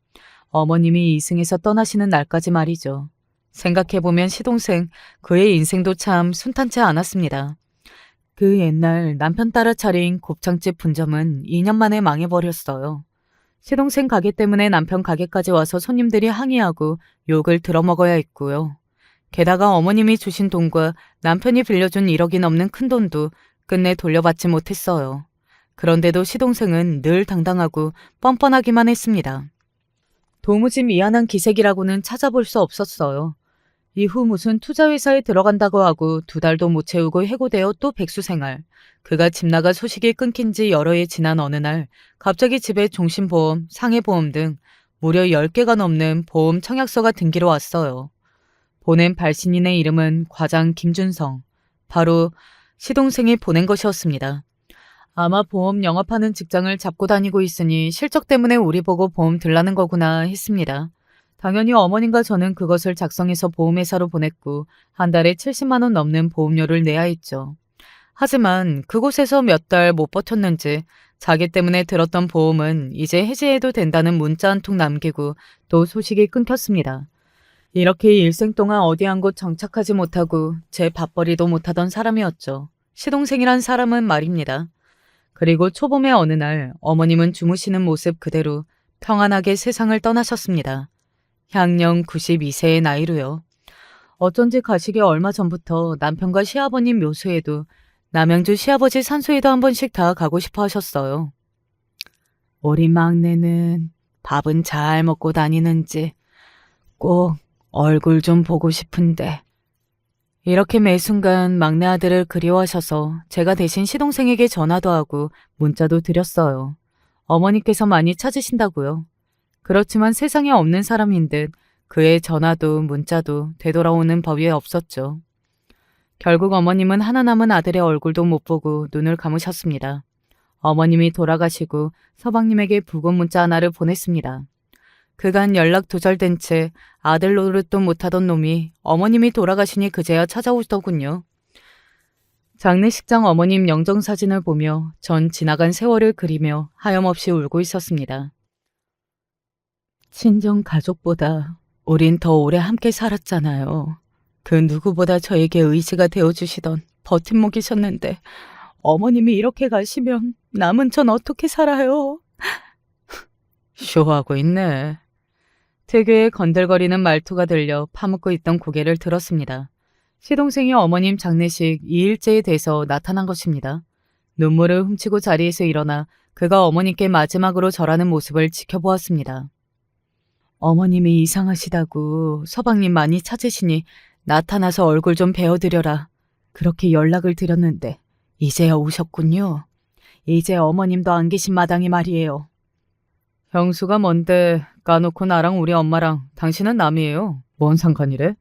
어머님이 이승에서 떠나시는 날까지 말이죠. 생각해보면 시동생, 그의 인생도 참 순탄치 않았습니다. 그 옛날 남편 따라 차린 곱창집 분점은 2년 만에 망해버렸어요. 시동생 가게 때문에 남편 가게까지 와서 손님들이 항의하고 욕을 들어먹어야 했고요. 게다가 어머님이 주신 돈과 남편이 빌려준 1억이 넘는 큰돈도 끝내 돌려받지 못했어요. 그런데도 시동생은 늘 당당하고 뻔뻔하기만 했습니다. 도무지 미안한 기색이라고는 찾아볼 수 없었어요. 이후 무슨 투자회사에 들어간다고 하고 2달도 못 채우고 해고되어 또 백수생활. 그가 집 나가 소식이 끊긴 지 여러 해 지난 어느 날 갑자기 집에 종신보험, 상해보험 등 무려 10개가 넘는 보험 청약서가 등기로 왔어요. 보낸 발신인의 이름은 과장 김준성. 바로 시동생이 보낸 것이었습니다. 아마 보험 영업하는 직장을 잡고 다니고 있으니 실적 때문에 우리 보고 보험 들라는 거구나 했습니다. 당연히 어머님과 저는 그것을 작성해서 보험회사로 보냈고 한 달에 70만 원 넘는 보험료를 내야 했죠. 하지만 그곳에서 몇 달 못 버텼는지 자기 때문에 들었던 보험은 이제 해지해도 된다는 문자 한 통 남기고 또 소식이 끊겼습니다. 이렇게 일생 동안 어디 한 곳 정착하지 못하고 제 밥벌이도 못하던 사람이었죠. 시동생이란 사람은 말입니다. 그리고 초봄의 어느 날 어머님은 주무시는 모습 그대로 평안하게 세상을 떠나셨습니다. 향년 92세의 나이로요. 어쩐지 가시기 얼마 전부터 남편과 시아버님 묘소에도 남양주 시아버지 산소에도 한 번씩 다 가고 싶어 하셨어요. 우리 막내는 밥은 잘 먹고 다니는지 꼭 얼굴 좀 보고 싶은데. 이렇게 매 순간 막내 아들을 그리워하셔서 제가 대신 시동생에게 전화도 하고 문자도 드렸어요. 어머니께서 많이 찾으신다고요. 그렇지만 세상에 없는 사람인 듯 그의 전화도 문자도 되돌아오는 법이 없었죠. 결국 어머님은 하나 남은 아들의 얼굴도 못 보고 눈을 감으셨습니다. 어머님이 돌아가시고 서방님에게 부고 문자 하나를 보냈습니다. 그간 연락 두절된 채 아들 노릇도 못하던 놈이 어머님이 돌아가시니 그제야 찾아오더군요. 장례식장 어머님 영정사진을 보며 전 지나간 세월을 그리며 하염없이 울고 있었습니다. 친정 가족보다 우린 더 오래 함께 살았잖아요. 그 누구보다 저에게 의지가 되어주시던 버팀목이셨는데 어머님이 이렇게 가시면 남은 전 어떻게 살아요? 쇼하고 있네. 특유의 건들거리는 말투가 들려 파묻고 있던 고개를 들었습니다. 시동생이 어머님 장례식 2일째에 돼서 나타난 것입니다. 눈물을 훔치고 자리에서 일어나 그가 어머니께 마지막으로 절하는 모습을 지켜보았습니다. 어머님이 이상하시다고 서방님 많이 찾으시니 나타나서 얼굴 좀 베어드려라. 그렇게 연락을 드렸는데 이제야 오셨군요. 이제 어머님도 안 계신 마당에 말이에요. 형수가 뭔데 까놓고 나랑 우리 엄마랑 당신은 남이에요. 뭔 상관이래?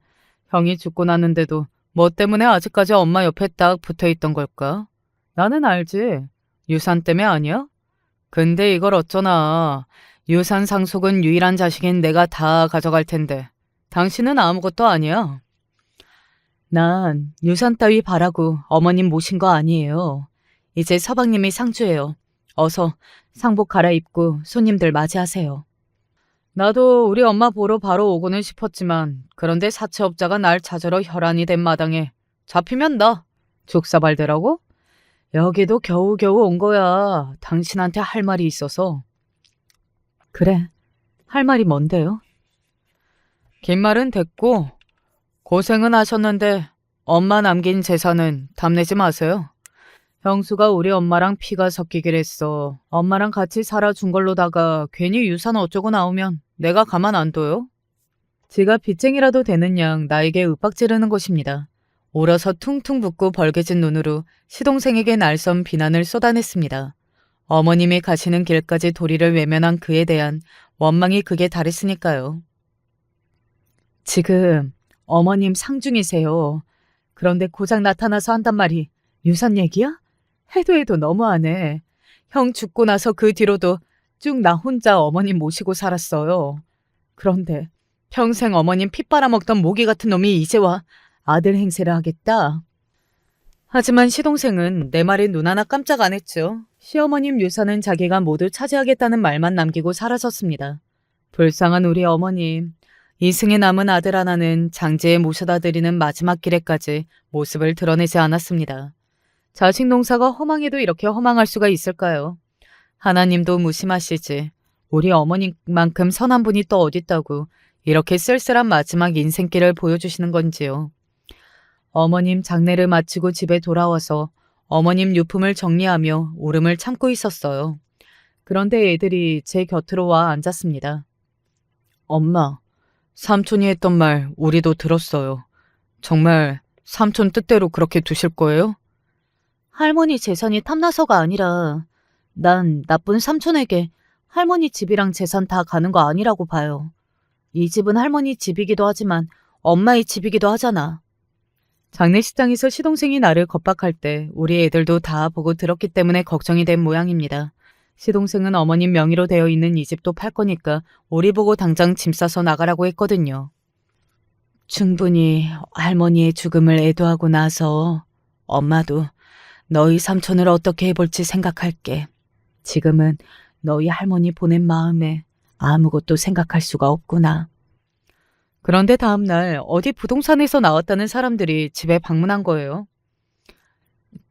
형이 죽고 났는데도 뭐 때문에 아직까지 엄마 옆에 딱 붙어있던 걸까? 나는 알지. 유산 때문에 아니야? 근데 이걸 어쩌나. 유산 상속은 유일한 자식인 내가 다 가져갈 텐데 당신은 아무것도 아니야. 난 유산 따위 바라고 어머님 모신 거 아니에요. 이제 서방님이 상주해요. 어서 상복 갈아입고 손님들 맞이하세요. 나도 우리 엄마 보러 바로 오고는 싶었지만 그런데 사채업자가 날 찾으러 혈안이 된 마당에 잡히면 나 죽사발대라고? 여기도 겨우겨우 온 거야. 당신한테 할 말이 있어서. 그래, 할 말이 뭔데요? 긴 말은 됐고 고생은 하셨는데 엄마 남긴 재산은 탐내지 마세요. 형수가 우리 엄마랑 피가 섞이길 했어. 엄마랑 같이 살아준 걸로다가 괜히 유산 어쩌고 나오면 내가 가만 안 둬요. 지가 빚쟁이라도 되는 양 나에게 윽박 지르는 것입니다. 울어서 퉁퉁 붓고 벌개진 눈으로 시동생에게 날선 비난을 쏟아냈습니다. 어머님이 가시는 길까지 도리를 외면한 그에 대한 원망이 극에 달했으니까요. 지금 어머님 상중이세요. 그런데 고작 나타나서 한단 말이 유산 얘기야? 해도 너무하네. 형 죽고 나서 그 뒤로도 쭉 나 혼자 어머님 모시고 살았어요. 그런데 평생 어머님 피 빨아먹던 모기 같은 놈이 이제 와 아들 행세를 하겠다. 하지만 시동생은 내 말에 눈 하나 깜짝 안 했죠. 시어머님 유산은 자기가 모두 차지하겠다는 말만 남기고 사라졌습니다. 불쌍한 우리 어머님. 이승에 남은 아들 하나는 장제에 모셔다 드리는 마지막 길에까지 모습을 드러내지 않았습니다. 자식 농사가 허망해도 이렇게 허망할 수가 있을까요? 하나님도 무심하시지. 우리 어머님만큼 선한 분이 또 어딨다고 이렇게 쓸쓸한 마지막 인생길을 보여주시는 건지요. 어머님 장례를 마치고 집에 돌아와서 어머님 유품을 정리하며 울음을 참고 있었어요. 그런데 애들이 제 곁으로 와 앉았습니다. 엄마, 삼촌이 했던 말 우리도 들었어요. 정말 삼촌 뜻대로 그렇게 두실 거예요? 할머니 재산이 탐나서가 아니라 난 나쁜 삼촌에게 할머니 집이랑 재산 다 가는 거 아니라고 봐요. 이 집은 할머니 집이기도 하지만 엄마의 집이기도 하잖아. 장례식장에서 시동생이 나를 겁박할 때 우리 애들도 다 보고 들었기 때문에 걱정이 된 모양입니다. 시동생은 어머님 명의로 되어 있는 이 집도 팔 거니까 우리 보고 당장 짐 싸서 나가라고 했거든요. 충분히 할머니의 죽음을 애도하고 나서 엄마도 너희 삼촌을 어떻게 해볼지 생각할게. 지금은 너희 할머니 보낸 마음에 아무것도 생각할 수가 없구나. 그런데 다음날 어디 부동산에서 나왔다는 사람들이 집에 방문한 거예요.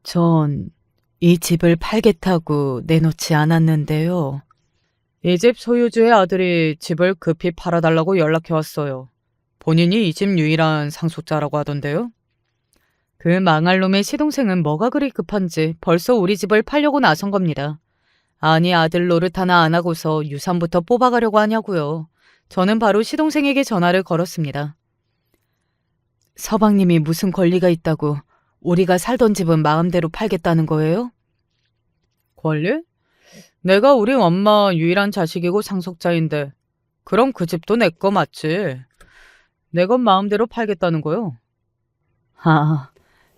전 이 집을 팔겠다고 내놓지 않았는데요. 이 집 소유주의 아들이 집을 급히 팔아달라고 연락해 왔어요. 본인이 이 집 유일한 상속자라고 하던데요. 그 망할 놈의 시동생은 뭐가 그리 급한지 벌써 우리 집을 팔려고 나선 겁니다. 아니 아들 노릇 하나 안 하고서 유산부터 뽑아가려고 하냐고요. 저는 바로 시동생에게 전화를 걸었습니다. 서방님이 무슨 권리가 있다고 우리가 살던 집은 마음대로 팔겠다는 거예요? 권리? 내가 우리 엄마 유일한 자식이고 상속자인데 그럼 그 집도 내 거 맞지? 내 건 마음대로 팔겠다는 거요? 아,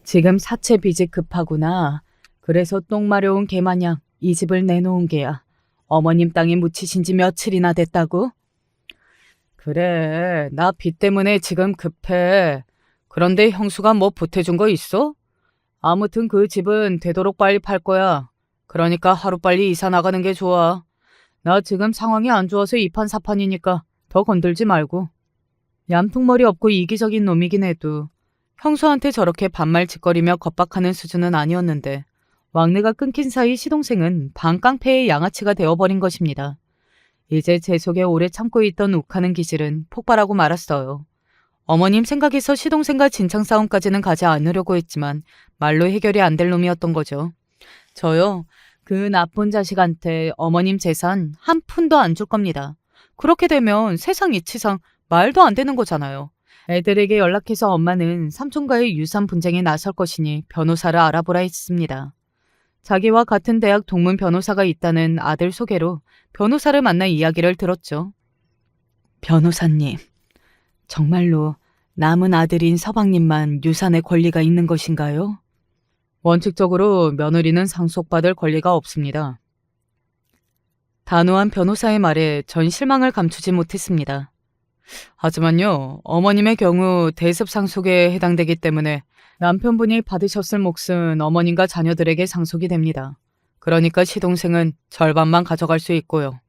지금 사채 빚이 급하구나. 그래서 똥 마려운 개 마냥 이 집을 내놓은 게야. 어머님 땅에 묻히신 지 며칠이나 됐다고? 그래, 나 빚 때문에 지금 급해. 그런데 형수가 뭐 보태준 거 있어? 아무튼 그 집은 되도록 빨리 팔 거야. 그러니까 하루빨리 이사 나가는 게 좋아. 나 지금 상황이 안 좋아서 이판사판이니까 더 건들지 말고. 얌통머리 없고 이기적인 놈이긴 해도 형수한테 저렇게 반말짓거리며 겁박하는 수준은 아니었는데 왕래가 끊긴 사이 시동생은 반깡패의 양아치가 되어버린 것입니다. 이제 제 속에 오래 참고 있던 욱하는 기질은 폭발하고 말았어요. 어머님 생각에서 시동생과 진창 싸움까지는 가지 않으려고 했지만 말로 해결이 안 될 놈이었던 거죠. 저요, 그 나쁜 자식한테 어머님 재산 한 푼도 안 줄 겁니다. 그렇게 되면 세상 이치상 말도 안 되는 거잖아요. 애들에게 연락해서 엄마는 삼촌과의 유산 분쟁에 나설 것이니 변호사를 알아보라 했습니다. 자기와 같은 대학 동문 변호사가 있다는 아들 소개로 변호사를 만나 이야기를 들었죠. 변호사님, 정말로 남은 아들인 서방님만 유산의 권리가 있는 것인가요? 원칙적으로 며느리는 상속받을 권리가 없습니다. 단호한 변호사의 말에 전 실망을 감추지 못했습니다. 하지만요, 어머님의 경우 대습 상속에 해당되기 때문에 남편분이 받으셨을 몫은 어머님과 자녀들에게 상속이 됩니다. 그러니까 시동생은 절반만 가져갈 수 있고요.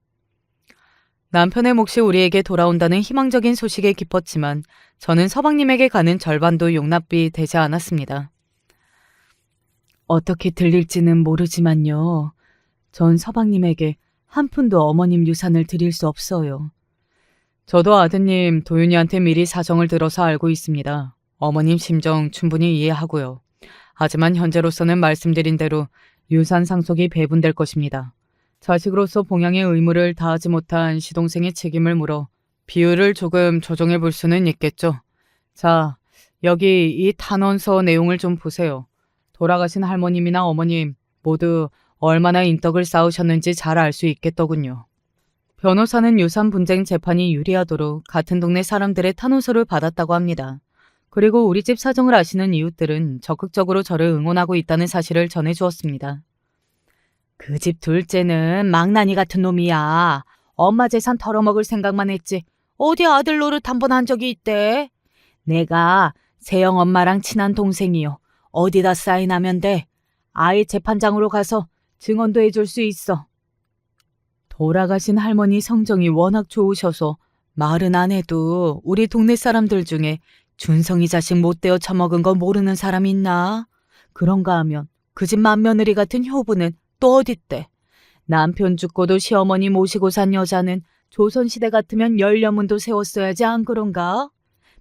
남편의 몫이 우리에게 돌아온다는 희망적인 소식에 기뻤지만 저는 서방님에게 가는 절반도 용납이 되지 않았습니다. 어떻게 들릴지는 모르지만요. 전 서방님에게 한 푼도 어머님 유산을 드릴 수 없어요. 저도 아드님 도윤이한테 미리 사정을 들어서 알고 있습니다. 어머님 심정 충분히 이해하고요. 하지만 현재로서는 말씀드린 대로 유산 상속이 배분될 것입니다. 자식으로서 봉양의 의무를 다하지 못한 시동생의 책임을 물어 비율을 조금 조정해 볼 수는 있겠죠. 자, 여기 이 탄원서 내용을 좀 보세요. 돌아가신 할머님이나 어머님 모두 얼마나 인덕을 쌓으셨는지 잘 알 수 있겠더군요. 변호사는 유산 분쟁 재판이 유리하도록 같은 동네 사람들의 탄원서를 받았다고 합니다. 그리고 우리 집 사정을 아시는 이웃들은 적극적으로 저를 응원하고 있다는 사실을 전해주었습니다. 그 집 둘째는 망나니 같은 놈이야. 엄마 재산 털어먹을 생각만 했지. 어디 아들 노릇 한 번 한 적이 있대? 내가 세영 엄마랑 친한 동생이요. 어디다 사인하면 돼? 아예 재판장으로 가서 증언도 해줄 수 있어. 돌아가신 할머니 성정이 워낙 좋으셔서 말은 안 해도 우리 동네 사람들 중에 준성이 자식 못되어 처먹은 거 모르는 사람 있나? 그런가 하면 그 집 맏며느리 같은 효부는 또 어딨대? 남편 죽고도 시어머니 모시고 산 여자는 조선시대 같으면 열려문도 세웠어야지 안 그런가?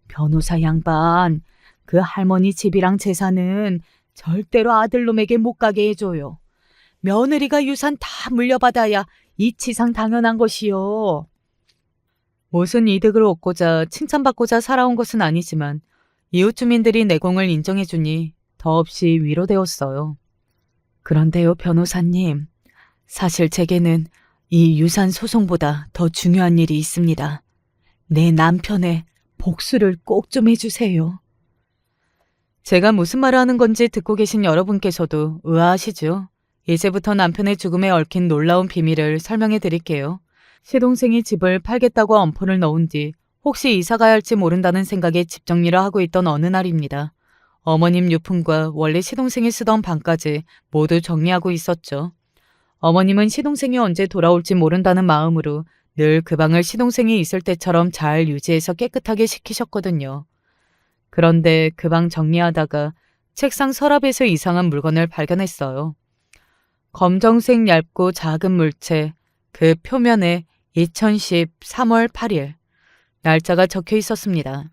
변호사 양반, 그 할머니 집이랑 재산은 절대로 아들놈에게 못 가게 해줘요. 며느리가 유산 다 물려받아야 이치상 당연한 것이요. 무슨 이득을 얻고자 칭찬받고자 살아온 것은 아니지만 이웃 주민들이 내공을 인정해주니 더없이 위로되었어요. 그런데요, 변호사님. 사실 제게는 이 유산 소송보다 더 중요한 일이 있습니다. 내 남편의 복수를 꼭 좀 해주세요. 제가 무슨 말을 하는 건지 듣고 계신 여러분께서도 의아하시죠? 이제부터 남편의 죽음에 얽힌 놀라운 비밀을 설명해 드릴게요. 시동생이 집을 팔겠다고 엄포를 넣은 뒤 혹시 이사 가야 할지 모른다는 생각에 집 정리를 하고 있던 어느 날입니다. 어머님 유품과 원래 시동생이 쓰던 방까지 모두 정리하고 있었죠. 어머님은 시동생이 언제 돌아올지 모른다는 마음으로 늘 그 방을 시동생이 있을 때처럼 잘 유지해서 깨끗하게 시키셨거든요. 그런데 그 방 정리하다가 책상 서랍에서 이상한 물건을 발견했어요. 검정색 얇고 작은 물체, 그 표면에 2010 3월 8일 날짜가 적혀 있었습니다.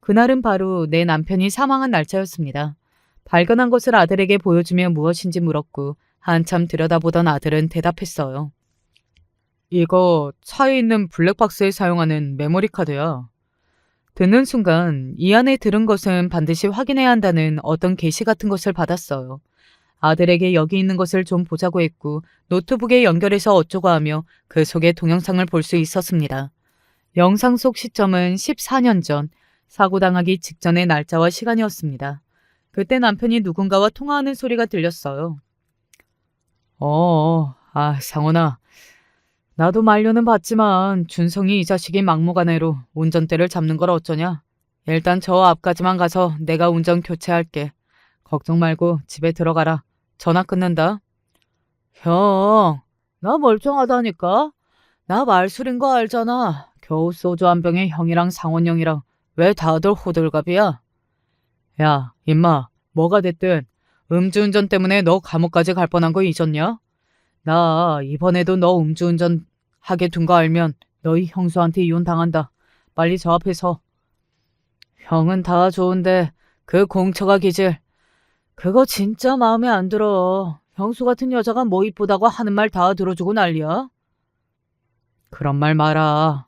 그날은 바로 내 남편이 사망한 날짜였습니다. 발견한 것을 아들에게 보여주며 무엇인지 물었고 한참 들여다보던 아들은 대답했어요. 이거 차에 있는 블랙박스에 사용하는 메모리 카드야. 듣는 순간 이 안에 들은 것은 반드시 확인해야 한다는 어떤 계시 같은 것을 받았어요. 아들에게 여기 있는 것을 좀 보자고 했고 노트북에 연결해서 어쩌고 하며 그 속에 동영상을 볼 수 있었습니다. 영상 속 시점은 14년 전 사고당하기 직전의 날짜와 시간이었습니다. 그때 남편이 누군가와 통화하는 소리가 들렸어요. 상원아. 나도 말려는 봤지만 준성이 이 자식이 막무가내로 운전대를 잡는 걸 어쩌냐. 일단 저 앞까지만 가서 내가 운전 교체할게. 걱정 말고 집에 들어가라. 전화 끊는다. 형, 나 멀쩡하다니까? 나 말술인 거 알잖아. 겨우 소주 한 병에 형이랑 상원 형이랑 왜 다들 호들갑이야? 야, 임마, 뭐가 됐든 음주운전 때문에 너 감옥까지 갈 뻔한 거 잊었냐? 나 이번에도 너 음주운전 하게 둔 거 알면 너희 형수한테 이혼당한다. 빨리 저 앞에 서. 형은 다 좋은데 그 공처가 기질. 그거 진짜 마음에 안 들어. 형수 같은 여자가 뭐 이쁘다고 하는 말 다 들어주고 난리야? 그런 말 마라.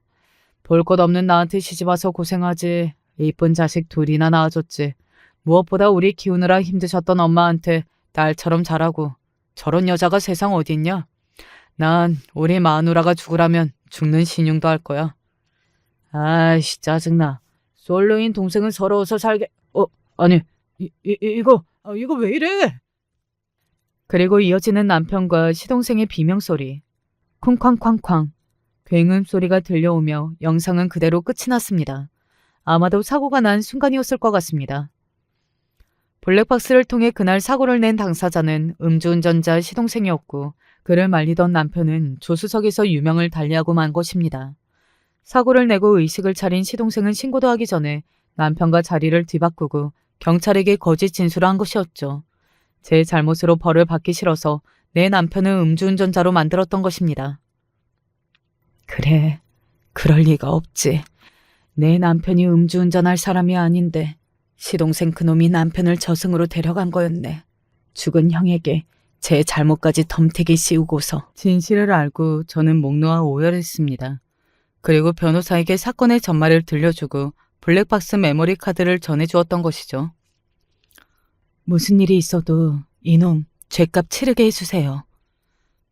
볼 것 없는 나한테 시집와서 고생하지. 이쁜 자식 둘이나 낳아줬지. 무엇보다 우리 키우느라 힘드셨던 엄마한테 딸처럼 잘하고. 저런 여자가 세상 어디 있냐? 난 우리 마누라가 죽으라면 죽는 신용도 할 거야. 아이씨, 짜증나. 솔로인 동생은 서러워서 살게. 아니, 이거 왜 이래? 그리고 이어지는 남편과 시동생의 비명소리. 쿵쾅쾅쾅. 굉음 소리가 들려오며 영상은 그대로 끝이 났습니다. 아마도 사고가 난 순간이었을 것 같습니다. 블랙박스를 통해 그날 사고를 낸 당사자는 음주운전자 시동생이었고 그를 말리던 남편은 조수석에서 유명을 달리하고 만 것입니다. 사고를 내고 의식을 차린 시동생은 신고도 하기 전에 남편과 자리를 뒤바꾸고 경찰에게 거짓 진술을 한 것이었죠. 제 잘못으로 벌을 받기 싫어서 내 남편을 음주운전자로 만들었던 것입니다. 그래, 그럴 리가 없지. 내 남편이 음주운전할 사람이 아닌데 시동생 그놈이 남편을 저승으로 데려간 거였네. 죽은 형에게 제 잘못까지 덤태기 씌우고서. 진실을 알고 저는 목 놓아 오열했습니다. 그리고 변호사에게 사건의 전말을 들려주고 블랙박스 메모리 카드를 전해주었던 것이죠. 무슨 일이 있어도 이놈 죗값 치르게 해주세요.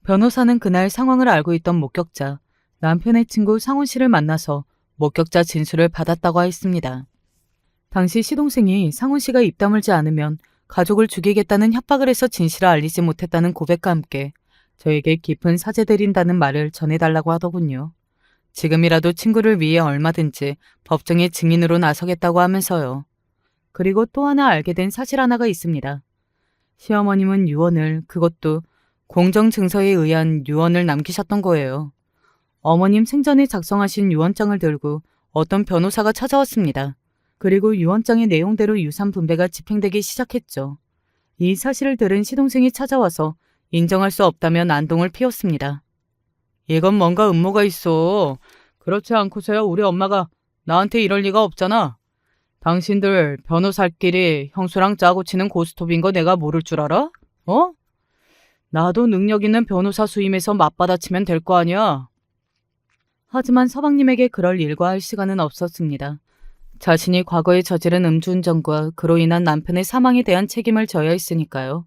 변호사는 그날 상황을 알고 있던 목격자, 남편의 친구 상훈 씨를 만나서 목격자 진술을 받았다고 했습니다. 당시 시동생이 상훈 씨가 입 다물지 않으면 가족을 죽이겠다는 협박을 해서 진실을 알리지 못했다는 고백과 함께 저에게 깊은 사죄드린다는 말을 전해달라고 하더군요. 지금이라도 친구를 위해 얼마든지 법정의 증인으로 나서겠다고 하면서요. 그리고 또 하나 알게 된 사실 하나가 있습니다. 시어머님은 유언을, 그것도 공정증서에 의한 유언을 남기셨던 거예요. 어머님 생전에 작성하신 유언장을 들고 어떤 변호사가 찾아왔습니다. 그리고 유언장의 내용대로 유산 분배가 집행되기 시작했죠. 이 사실을 들은 시동생이 찾아와서 인정할 수 없다며 난동을 피웠습니다. 이건 뭔가 음모가 있어. 그렇지 않고서야 우리 엄마가 나한테 이럴 리가 없잖아. 당신들 변호사끼리 형수랑 짜고 치는 고스톱인 거 내가 모를 줄 알아? 어? 나도 능력 있는 변호사 수임해서 맞받아치면 될 거 아니야. 하지만 서방님에게 그럴 일과 할 시간은 없었습니다. 자신이 과거에 저지른 음주운전과 그로 인한 남편의 사망에 대한 책임을 져야 했으니까요.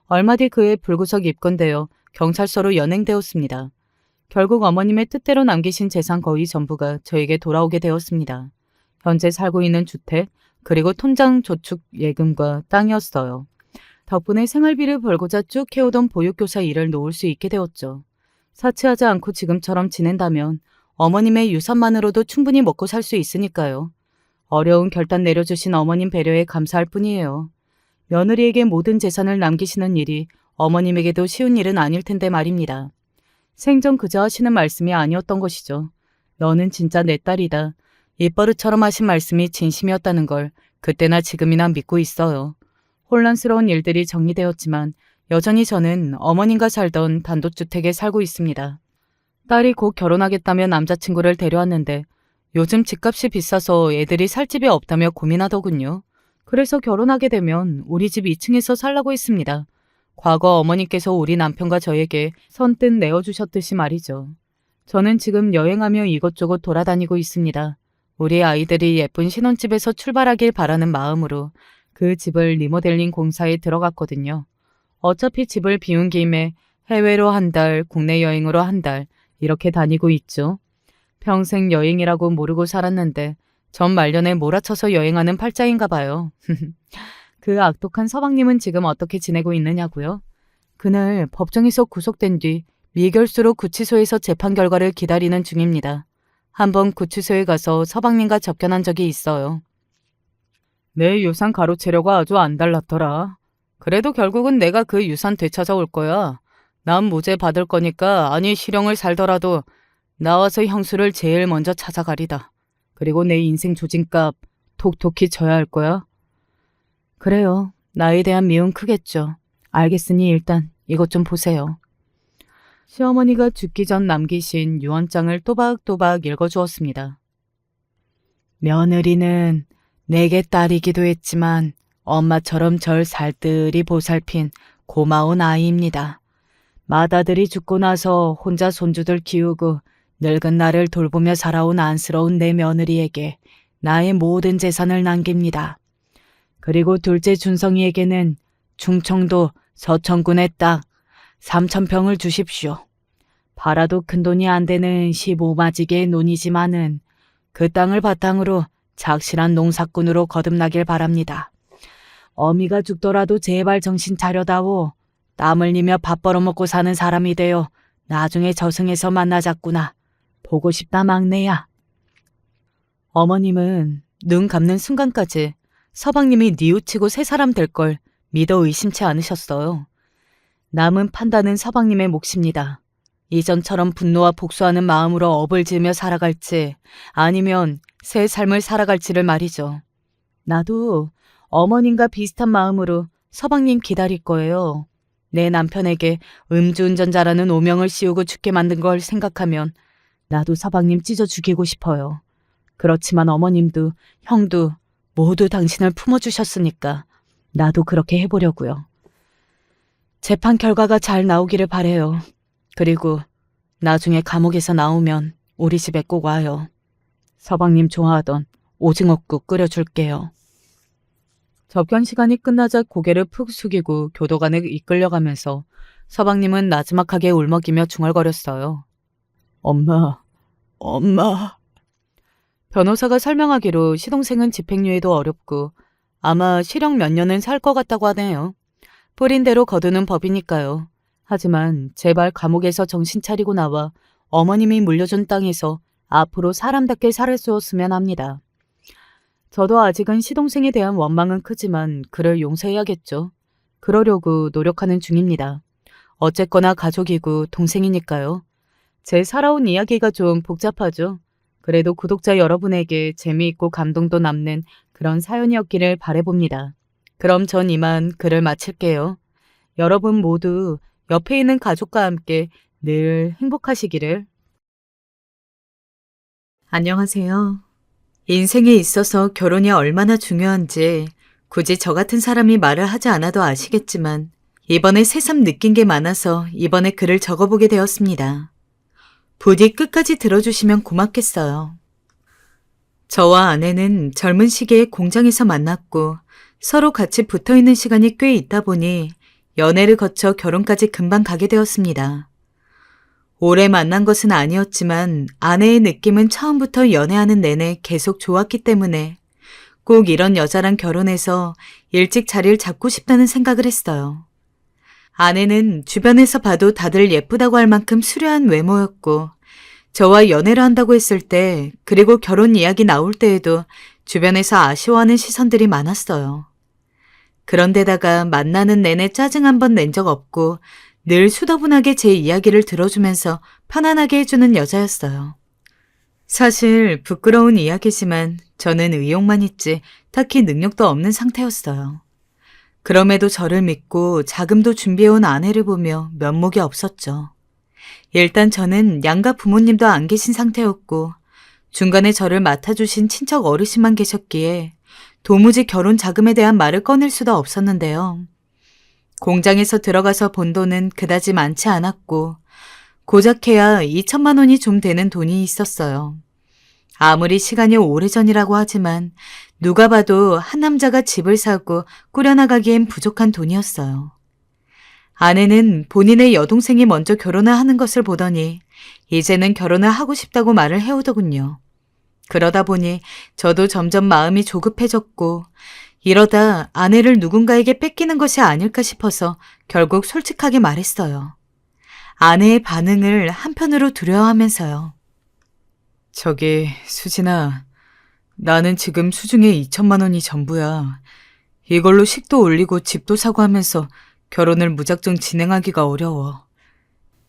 얼마 뒤 그의 불구속 입건되어 경찰서로 연행되었습니다. 결국 어머님의 뜻대로 남기신 재산 거의 전부가 저에게 돌아오게 되었습니다. 현재 살고 있는 주택, 그리고 통장 저축 예금과 땅이었어요. 덕분에 생활비를 벌고자 쭉 해오던 보육교사 일을 놓을 수 있게 되었죠. 사치하지 않고 지금처럼 지낸다면 어머님의 유산만으로도 충분히 먹고 살 수 있으니까요. 어려운 결단 내려주신 어머님 배려에 감사할 뿐이에요. 며느리에게 모든 재산을 남기시는 일이 어머님에게도 쉬운 일은 아닐 텐데 말입니다. 생전 그저 하시는 말씀이 아니었던 것이죠. 너는 진짜 내 딸이다. 입버릇처럼 하신 말씀이 진심이었다는 걸 그때나 지금이나 믿고 있어요. 혼란스러운 일들이 정리되었지만 여전히 저는 어머님과 살던 단독주택에 살고 있습니다. 딸이 곧 결혼하겠다며 남자친구를 데려왔는데 요즘 집값이 비싸서 애들이 살 집이 없다며 고민하더군요. 그래서 결혼하게 되면 우리 집 2층에서 살라고 했습니다. 과거 어머니께서 우리 남편과 저에게 선뜻 내어주셨듯이 말이죠. 저는 지금 여행하며 이것저것 돌아다니고 있습니다. 우리 아이들이 예쁜 신혼집에서 출발하길 바라는 마음으로 그 집을 리모델링 공사에 들어갔거든요. 어차피 집을 비운 김에 해외로 한 달, 국내 여행으로 한 달 이렇게 다니고 있죠. 평생 여행이라고 모르고 살았는데 전 말년에 몰아쳐서 여행하는 팔자인가 봐요. 그 악독한 서방님은 지금 어떻게 지내고 있느냐고요? 그날 법정에서 구속된 뒤 미결수로 구치소에서 재판 결과를 기다리는 중입니다. 한번 구치소에 가서 서방님과 접견한 적이 있어요. 내 유산 가로채려가 아주 안달났더라. 그래도 결국은 내가 그 유산 되찾아올 거야. 난 무죄 받을 거니까 아니 실형을 살더라도 나와서 형수를 제일 먼저 찾아가리다. 그리고 내 인생 조짐값 톡톡히 져야 할 거야. 그래요. 나에 대한 미움 크겠죠. 알겠으니 일단 이것 좀 보세요. 시어머니가 죽기 전 남기신 유언장을 또박또박 읽어주었습니다. 며느리는 내게 딸이기도 했지만 엄마처럼 절 살뜰히 보살핀 고마운 아이입니다. 맏아들이 죽고 나서 혼자 손주들 키우고 늙은 나를 돌보며 살아온 안쓰러운 내 며느리에게 나의 모든 재산을 남깁니다. 그리고 둘째 준성이에게는 충청도 서천군의 땅 3,000평을 주십시오. 팔아도 큰돈이 안 되는 15마지개의 논이지만은 그 땅을 바탕으로 착실한 농사꾼으로 거듭나길 바랍니다. 어미가 죽더라도 제발 정신 차려다오. 땀 흘리며 밥 벌어먹고 사는 사람이 되어 나중에 저승에서 만나자꾸나. 보고 싶다 막내야. 어머님은 눈 감는 순간까지 서방님이 뉘우치고 새 사람 될 걸 믿어 의심치 않으셨어요. 남은 판단은 서방님의 몫입니다. 이전처럼 분노와 복수하는 마음으로 업을 지으며 살아갈지 아니면 새 삶을 살아갈지를 말이죠. 나도 어머님과 비슷한 마음으로 서방님 기다릴 거예요. 내 남편에게 음주운전자라는 오명을 씌우고 죽게 만든 걸 생각하면 나도 서방님 찢어 죽이고 싶어요. 그렇지만 어머님도 형도 모두 당신을 품어주셨으니까 나도 그렇게 해보려고요. 재판 결과가 잘 나오기를 바래요. 그리고 나중에 감옥에서 나오면 우리 집에 꼭 와요. 서방님 좋아하던 오징어국 끓여줄게요. 접견 시간이 끝나자 고개를 푹 숙이고 교도관을 이끌려가면서 서방님은 나지막하게 울먹이며 중얼거렸어요. 엄마. 변호사가 설명하기로 시동생은 집행유예도 어렵고 아마 실형 몇 년은 살 것 같다고 하네요. 뿌린 대로 거두는 법이니까요. 하지만 제발 감옥에서 정신 차리고 나와 어머님이 물려준 땅에서 앞으로 사람답게 살았으면 합니다. 저도 아직은 시동생에 대한 원망은 크지만 그를 용서해야겠죠. 그러려고 노력하는 중입니다. 어쨌거나 가족이고 동생이니까요. 제 살아온 이야기가 좀 복잡하죠. 그래도 구독자 여러분에게 재미있고 감동도 남는 그런 사연이었기를 바라봅니다. 그럼 전 이만 글을 마칠게요. 여러분 모두 옆에 있는 가족과 함께 늘 행복하시기를. 안녕하세요. 인생에 있어서 결혼이 얼마나 중요한지 굳이 저 같은 사람이 말을 하지 않아도 아시겠지만 이번에 새삼 느낀 게 많아서 이번에 글을 적어보게 되었습니다. 부디 끝까지 들어주시면 고맙겠어요. 저와 아내는 젊은 시기에 공장에서 만났고 서로 같이 붙어있는 시간이 꽤 있다 보니 연애를 거쳐 결혼까지 금방 가게 되었습니다. 오래 만난 것은 아니었지만 아내의 느낌은 처음부터 연애하는 내내 계속 좋았기 때문에 꼭 이런 여자랑 결혼해서 일찍 자리를 잡고 싶다는 생각을 했어요. 아내는 주변에서 봐도 다들 예쁘다고 할 만큼 수려한 외모였고 저와 연애를 한다고 했을 때 그리고 결혼 이야기 나올 때에도 주변에서 아쉬워하는 시선들이 많았어요. 그런데다가 만나는 내내 짜증 한 번 낸 적 없고 늘 수더분하게 제 이야기를 들어주면서 편안하게 해주는 여자였어요. 사실 부끄러운 이야기지만 저는 의욕만 있지 딱히 능력도 없는 상태였어요. 그럼에도 저를 믿고 자금도 준비해온 아내를 보며 면목이 없었죠. 일단 저는 양가 부모님도 안 계신 상태였고 중간에 저를 맡아주신 친척 어르신만 계셨기에 도무지 결혼 자금에 대한 말을 꺼낼 수도 없었는데요. 공장에서 들어가서 본 돈은 그다지 많지 않았고 고작해야 2천만 원이 좀 되는 돈이 있었어요. 아무리 시간이 오래전이라고 하지만 누가 봐도 한 남자가 집을 사고 꾸려나가기엔 부족한 돈이었어요. 아내는 본인의 여동생이 먼저 결혼을 하는 것을 보더니 이제는 결혼을 하고 싶다고 말을 해오더군요. 그러다 보니 저도 점점 마음이 조급해졌고 이러다 아내를 누군가에게 뺏기는 것이 아닐까 싶어서 결국 솔직하게 말했어요. 아내의 반응을 한편으로 두려워하면서요. 저기 수진아, 나는 지금 수중에 2천만 원이 전부야. 이걸로 식도 올리고 집도 사고 하면서 결혼을 무작정 진행하기가 어려워.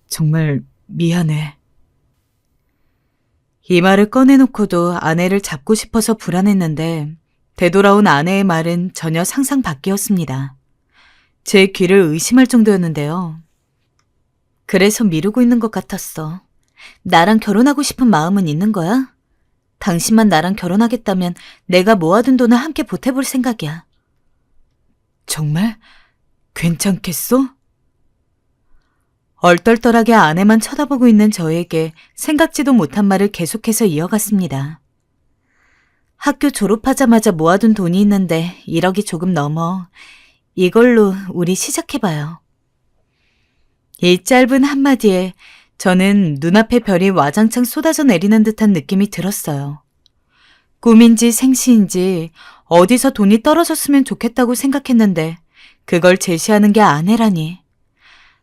정말 미안해. 이 말을 꺼내놓고도 아내를 잡고 싶어서 불안했는데 되돌아온 아내의 말은 전혀 상상 밖이었습니다. 제 귀를 의심할 정도였는데요. 그래서 미루고 있는 것 같았어. 나랑 결혼하고 싶은 마음은 있는 거야? 당신만 나랑 결혼하겠다면 내가 모아둔 돈을 함께 보태볼 생각이야. 정말? 괜찮겠어? 얼떨떨하게 아내만 쳐다보고 있는 저에게 생각지도 못한 말을 계속해서 이어갔습니다. 학교 졸업하자마자 모아둔 돈이 있는데 1억이 조금 넘어. 이걸로 우리 시작해봐요. 이 짧은 한마디에 저는 눈앞에 별이 와장창 쏟아져 내리는 듯한 느낌이 들었어요. 꿈인지 생시인지 어디서 돈이 떨어졌으면 좋겠다고 생각했는데 그걸 제시하는 게 아내라니.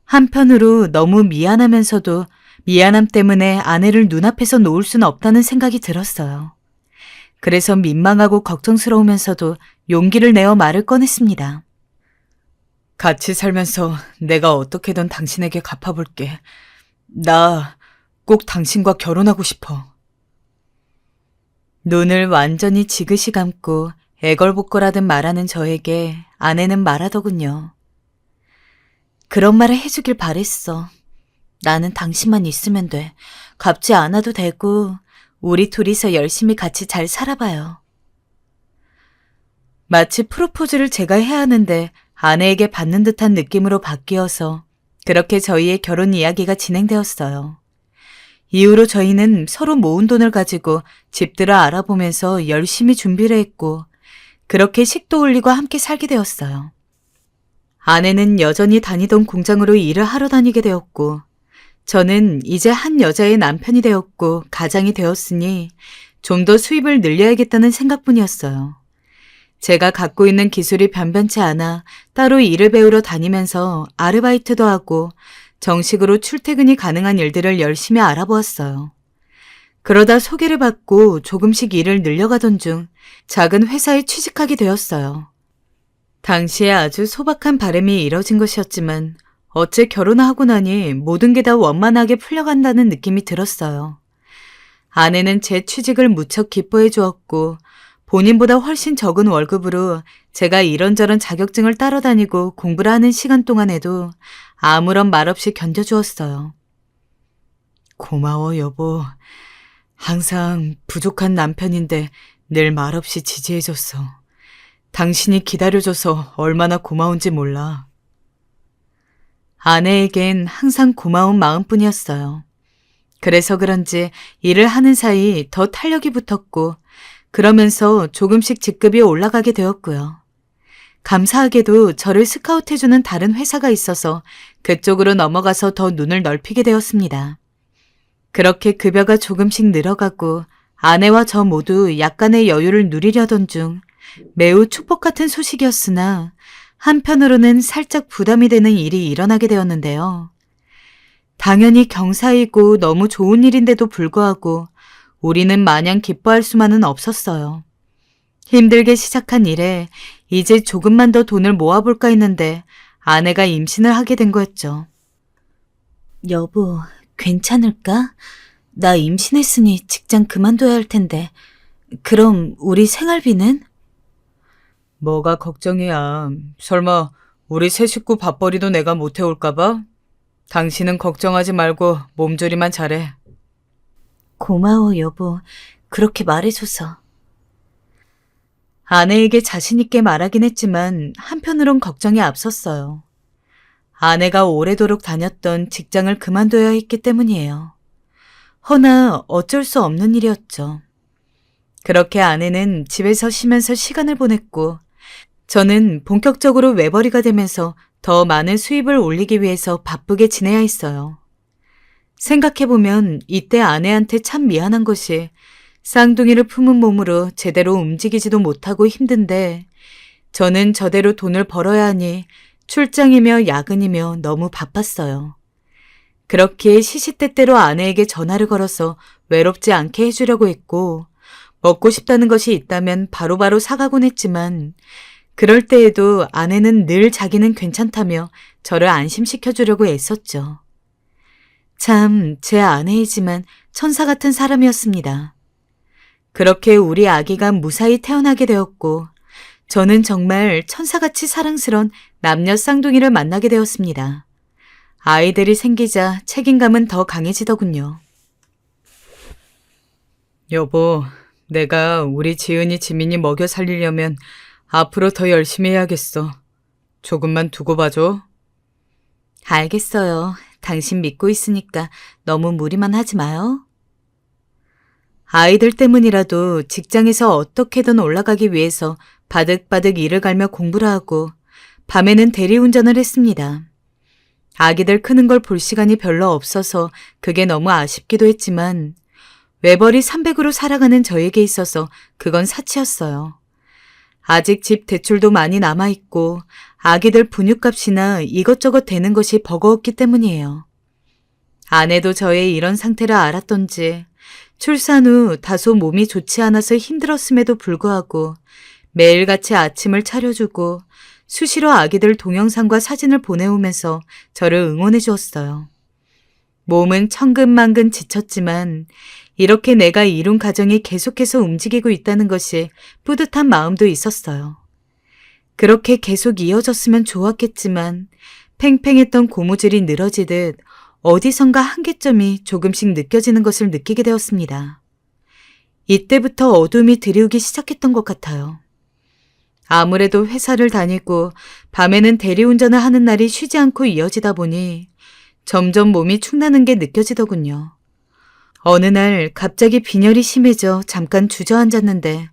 한편으로 너무 미안하면서도 미안함 때문에 아내를 눈앞에서 놓을 수는 없다는 생각이 들었어요. 그래서 민망하고 걱정스러우면서도 용기를 내어 말을 꺼냈습니다. 같이 살면서 내가 어떻게든 당신에게 갚아볼게. 나 꼭 당신과 결혼하고 싶어. 눈을 완전히 지그시 감고 애걸복걸하듯 말하는 저에게 아내는 말하더군요. 그런 말을 해주길 바랬어. 나는 당신만 있으면 돼. 갚지 않아도 되고 우리 둘이서 열심히 같이 잘 살아봐요. 마치 프로포즈를 제가 해야 하는데 아내에게 받는 듯한 느낌으로 바뀌어서 그렇게 저희의 결혼 이야기가 진행되었어요. 이후로 저희는 서로 모은 돈을 가지고 집들을 알아보면서 열심히 준비를 했고 그렇게 식도 올리고 함께 살게 되었어요. 아내는 여전히 다니던 공장으로 일을 하러 다니게 되었고 저는 이제 한 여자의 남편이 되었고 가장이 되었으니 좀 더 수입을 늘려야겠다는 생각뿐이었어요. 제가 갖고 있는 기술이 변변치 않아 따로 일을 배우러 다니면서 아르바이트도 하고 정식으로 출퇴근이 가능한 일들을 열심히 알아보았어요. 그러다 소개를 받고 조금씩 일을 늘려가던 중 작은 회사에 취직하게 되었어요. 당시에 아주 소박한 바람이 이뤄진 것이었지만 어째 결혼하고 나니 모든 게 다 원만하게 풀려간다는 느낌이 들었어요. 아내는 제 취직을 무척 기뻐해 주었고 본인보다 훨씬 적은 월급으로 제가 이런저런 자격증을 따라다니고 공부를 하는 시간 동안에도 아무런 말 없이 견뎌주었어요. 고마워, 여보. 항상 부족한 남편인데 늘 말없이 지지해줬어. 당신이 기다려줘서 얼마나 고마운지 몰라. 아내에겐 항상 고마운 마음뿐이었어요. 그래서 그런지 일을 하는 사이 더 탄력이 붙었고 그러면서 조금씩 직급이 올라가게 되었고요. 감사하게도 저를 스카우트해주는 다른 회사가 있어서 그쪽으로 넘어가서 더 눈을 넓히게 되었습니다. 그렇게 급여가 조금씩 늘어가고 아내와 저 모두 약간의 여유를 누리려던 중 매우 축복 같은 소식이었으나 한편으로는 살짝 부담이 되는 일이 일어나게 되었는데요. 당연히 경사이고 너무 좋은 일인데도 불구하고 우리는 마냥 기뻐할 수만은 없었어요. 힘들게 시작한 일에 이제 조금만 더 돈을 모아볼까 했는데 아내가 임신을 하게 된 거였죠. 여보, 괜찮을까? 나 임신했으니 직장 그만둬야 할 텐데. 그럼 우리 생활비는? 뭐가 걱정이야. 설마 우리 세 식구 밥벌이도 내가 못 해올까 봐? 당신은 걱정하지 말고 몸조리만 잘해. 고마워, 여보. 그렇게 말해줘서. 아내에게 자신있게 말하긴 했지만 한편으론 걱정이 앞섰어요. 아내가 오래도록 다녔던 직장을 그만둬야 했기 때문이에요. 허나 어쩔 수 없는 일이었죠. 그렇게 아내는 집에서 쉬면서 시간을 보냈고 저는 본격적으로 외벌이가 되면서 더 많은 수입을 올리기 위해서 바쁘게 지내야 했어요. 생각해보면 이때 아내한테 참 미안한 것이 쌍둥이를 품은 몸으로 제대로 움직이지도 못하고 힘든데 저는 저대로 돈을 벌어야 하니 출장이며 야근이며 너무 바빴어요. 그렇게 시시때때로 아내에게 전화를 걸어서 외롭지 않게 해주려고 했고 먹고 싶다는 것이 있다면 바로바로 사가곤 했지만 그럴 때에도 아내는 늘 자기는 괜찮다며 저를 안심시켜주려고 애썼죠. 참 제 아내이지만 천사 같은 사람이었습니다. 그렇게 우리 아기가 무사히 태어나게 되었고 저는 정말 천사같이 사랑스러운 남녀 쌍둥이를 만나게 되었습니다. 아이들이 생기자 책임감은 더 강해지더군요. 여보, 내가 우리 지은이 지민이 먹여 살리려면 앞으로 더 열심히 해야겠어. 조금만 두고 봐줘. 알겠어요. 당신 믿고 있으니까 너무 무리만 하지 마요. 아이들 때문이라도 직장에서 어떻게든 올라가기 위해서 바득바득 일을 갈며 공부를 하고 밤에는 대리운전을 했습니다. 아기들 크는 걸 볼 시간이 별로 없어서 그게 너무 아쉽기도 했지만 외벌이 300으로 살아가는 저에게 있어서 그건 사치였어요. 아직 집 대출도 많이 남아있고 아기들 분유값이나 이것저것 되는 것이 버거웠기 때문이에요. 아내도 저의 이런 상태를 알았던지 출산 후 다소 몸이 좋지 않아서 힘들었음에도 불구하고 매일같이 아침을 차려주고 수시로 아기들 동영상과 사진을 보내오면서 저를 응원해 주었어요. 몸은 천근만근 지쳤지만 이렇게 내가 이룬 가정이 계속해서 움직이고 있다는 것이 뿌듯한 마음도 있었어요. 그렇게 계속 이어졌으면 좋았겠지만 팽팽했던 고무줄이 늘어지듯 어디선가 한계점이 조금씩 느껴지는 것을 느끼게 되었습니다. 이때부터 어둠이 드리우기 시작했던 것 같아요. 아무래도 회사를 다니고 밤에는 대리운전을 하는 날이 쉬지 않고 이어지다 보니 점점 몸이 축나는 게 느껴지더군요. 어느 날 갑자기 빈혈이 심해져 잠깐 주저앉았는데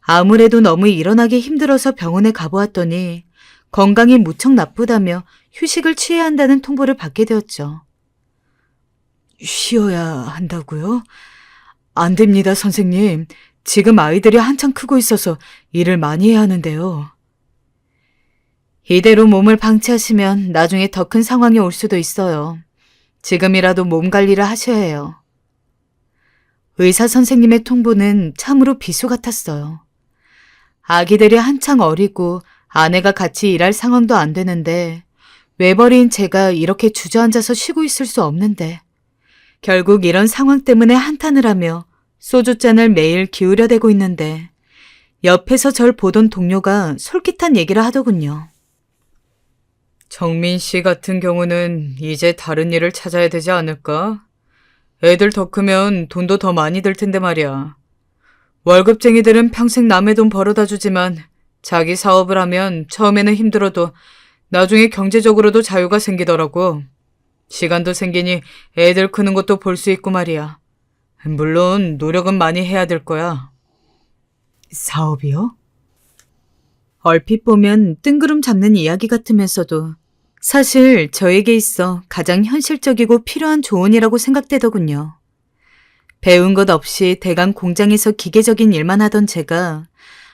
아무래도 너무 일어나기 힘들어서 병원에 가보았더니 건강이 무척 나쁘다며 휴식을 취해야 한다는 통보를 받게 되었죠. 쉬어야 한다고요? 안 됩니다, 선생님. 지금 아이들이 한창 크고 있어서 일을 많이 해야 하는데요. 이대로 몸을 방치하시면 나중에 더 큰 상황이 올 수도 있어요. 지금이라도 몸 관리를 하셔야 해요. 의사 선생님의 통보는 참으로 비수 같았어요. 아기들이 한창 어리고 아내가 같이 일할 상황도 안 되는데 외벌이인 제가 이렇게 주저앉아서 쉬고 있을 수 없는데 결국 이런 상황 때문에 한탄을 하며 소주잔을 매일 기울여대고 있는데 옆에서 절 보던 동료가 솔깃한 얘기를 하더군요. 정민 씨 같은 경우는 이제 다른 일을 찾아야 되지 않을까? 애들 더 크면 돈도 더 많이 들 텐데 말이야. 월급쟁이들은 평생 남의 돈 벌어다 주지만 자기 사업을 하면 처음에는 힘들어도 나중에 경제적으로도 자유가 생기더라고. 시간도 생기니 애들 크는 것도 볼 수 있고 말이야. 물론 노력은 많이 해야 될 거야. 사업이요? 얼핏 보면 뜬구름 잡는 이야기 같으면서도 사실 저에게 있어 가장 현실적이고 필요한 조언이라고 생각되더군요. 배운 것 없이 대강 공장에서 기계적인 일만 하던 제가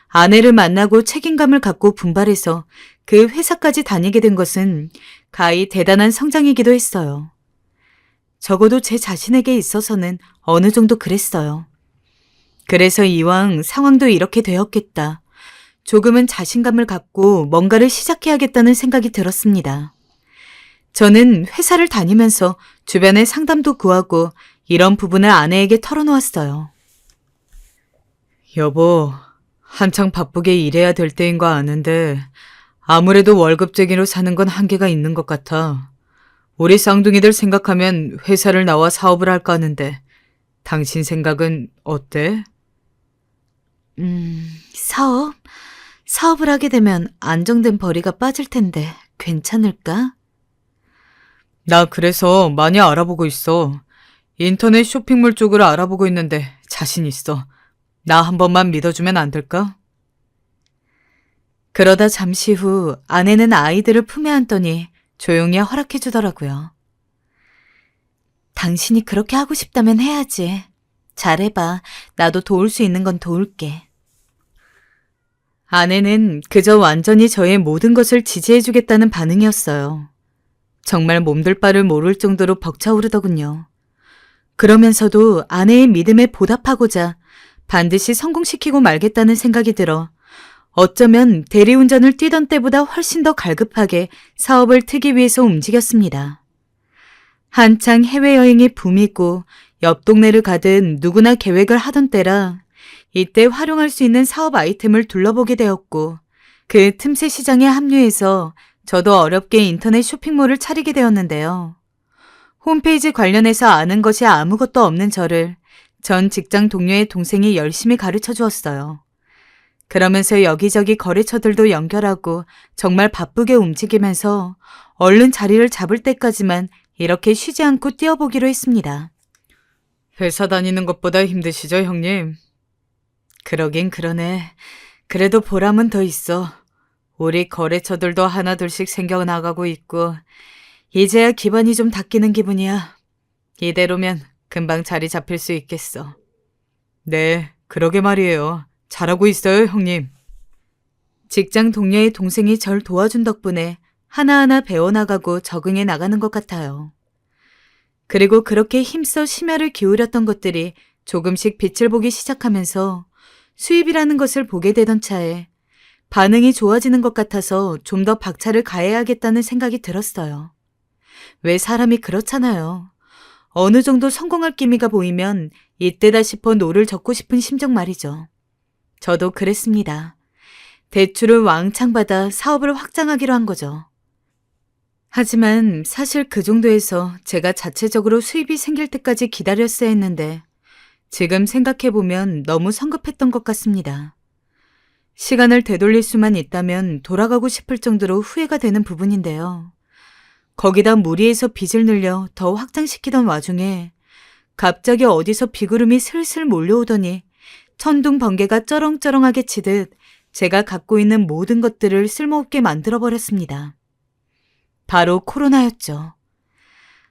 아내를 만나고 책임감을 갖고 분발해서 그 회사까지 다니게 된 것은 가히 대단한 성장이기도 했어요. 적어도 제 자신에게 있어서는 어느 정도 그랬어요. 그래서 이왕 상황도 이렇게 되었겠다. 조금은 자신감을 갖고 뭔가를 시작해야겠다는 생각이 들었습니다. 저는 회사를 다니면서 주변에 상담도 구하고 이런 부분을 아내에게 털어놓았어요. 여보, 한창 바쁘게 일해야 될 때인 거 아는데 아무래도 월급쟁이로 사는 건 한계가 있는 것 같아. 우리 쌍둥이들 생각하면 회사를 나와 사업을 할까 하는데 당신 생각은 어때? 사업? 사업을 하게 되면 안정된 벌이가 빠질 텐데 괜찮을까? 나 그래서 많이 알아보고 있어. 인터넷 쇼핑몰 쪽으로 알아보고 있는데 자신 있어. 나 한 번만 믿어주면 안 될까? 그러다 잠시 후 아내는 아이들을 품에 안더니 조용히 허락해 주더라고요. 당신이 그렇게 하고 싶다면 해야지. 잘해봐. 나도 도울 수 있는 건 도울게. 아내는 그저 완전히 저의 모든 것을 지지해주겠다는 반응이었어요. 정말 몸둘 바를 모를 정도로 벅차오르더군요. 그러면서도 아내의 믿음에 보답하고자 반드시 성공시키고 말겠다는 생각이 들어 어쩌면 대리운전을 뛰던 때보다 훨씬 더 갈급하게 사업을 트기 위해서 움직였습니다. 한창 해외여행이 붐이고 옆 동네를 가든 누구나 계획을 하던 때라 이때 활용할 수 있는 사업 아이템을 둘러보게 되었고 그 틈새 시장에 합류해서 저도 어렵게 인터넷 쇼핑몰을 차리게 되었는데요. 홈페이지 관련해서 아는 것이 아무것도 없는 저를 전 직장 동료의 동생이 열심히 가르쳐 주었어요. 그러면서 여기저기 거래처들도 연결하고 정말 바쁘게 움직이면서 얼른 자리를 잡을 때까지만 이렇게 쉬지 않고 뛰어보기로 했습니다. 회사 다니는 것보다 힘드시죠, 형님? 그러긴 그러네. 그래도 보람은 더 있어. 우리 거래처들도 하나둘씩 생겨나가고 있고 이제야 기반이 좀 닦이는 기분이야. 이대로면 금방 자리 잡힐 수 있겠어. 네, 그러게 말이에요. 잘하고 있어요, 형님. 직장 동료의 동생이 절 도와준 덕분에 하나하나 배워나가고 적응해 나가는 것 같아요. 그리고 그렇게 힘써 심혈을 기울였던 것들이 조금씩 빛을 보기 시작하면서 수입이라는 것을 보게 되던 차에 반응이 좋아지는 것 같아서 좀 더 박차를 가해야겠다는 생각이 들었어요. 왜 사람이 그렇잖아요. 어느 정도 성공할 기미가 보이면 이때다 싶어 노를 젓고 싶은 심정 말이죠. 저도 그랬습니다. 대출을 왕창 받아 사업을 확장하기로 한 거죠. 하지만 사실 그 정도에서 제가 자체적으로 수입이 생길 때까지 기다렸어야 했는데 지금 생각해보면 너무 성급했던 것 같습니다. 시간을 되돌릴 수만 있다면 돌아가고 싶을 정도로 후회가 되는 부분인데요. 거기다 무리해서 빚을 늘려 더 확장시키던 와중에 갑자기 어디서 비구름이 슬슬 몰려오더니 천둥 번개가 쩌렁쩌렁하게 치듯 제가 갖고 있는 모든 것들을 쓸모없게 만들어버렸습니다. 바로 코로나였죠.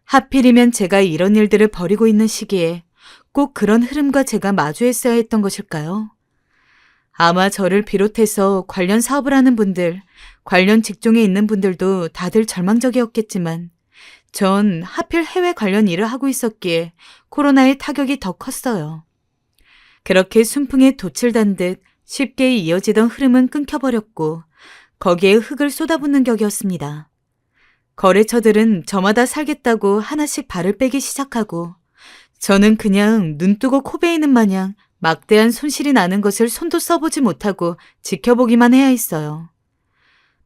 하필이면 제가 이런 일들을 벌이고 있는 시기에 꼭 그런 흐름과 제가 마주했어야 했던 것일까요? 아마 저를 비롯해서 관련 사업을 하는 분들, 관련 직종에 있는 분들도 다들 절망적이었겠지만 전 하필 해외 관련 일을 하고 있었기에 코로나의 타격이 더 컸어요. 그렇게 순풍에 돛을 단 듯 쉽게 이어지던 흐름은 끊겨버렸고 거기에 흙을 쏟아붓는 격이었습니다. 거래처들은 저마다 살겠다고 하나씩 발을 빼기 시작하고 저는 그냥 눈뜨고 코 베이는 마냥 막대한 손실이 나는 것을 손도 써보지 못하고 지켜보기만 해야 했어요.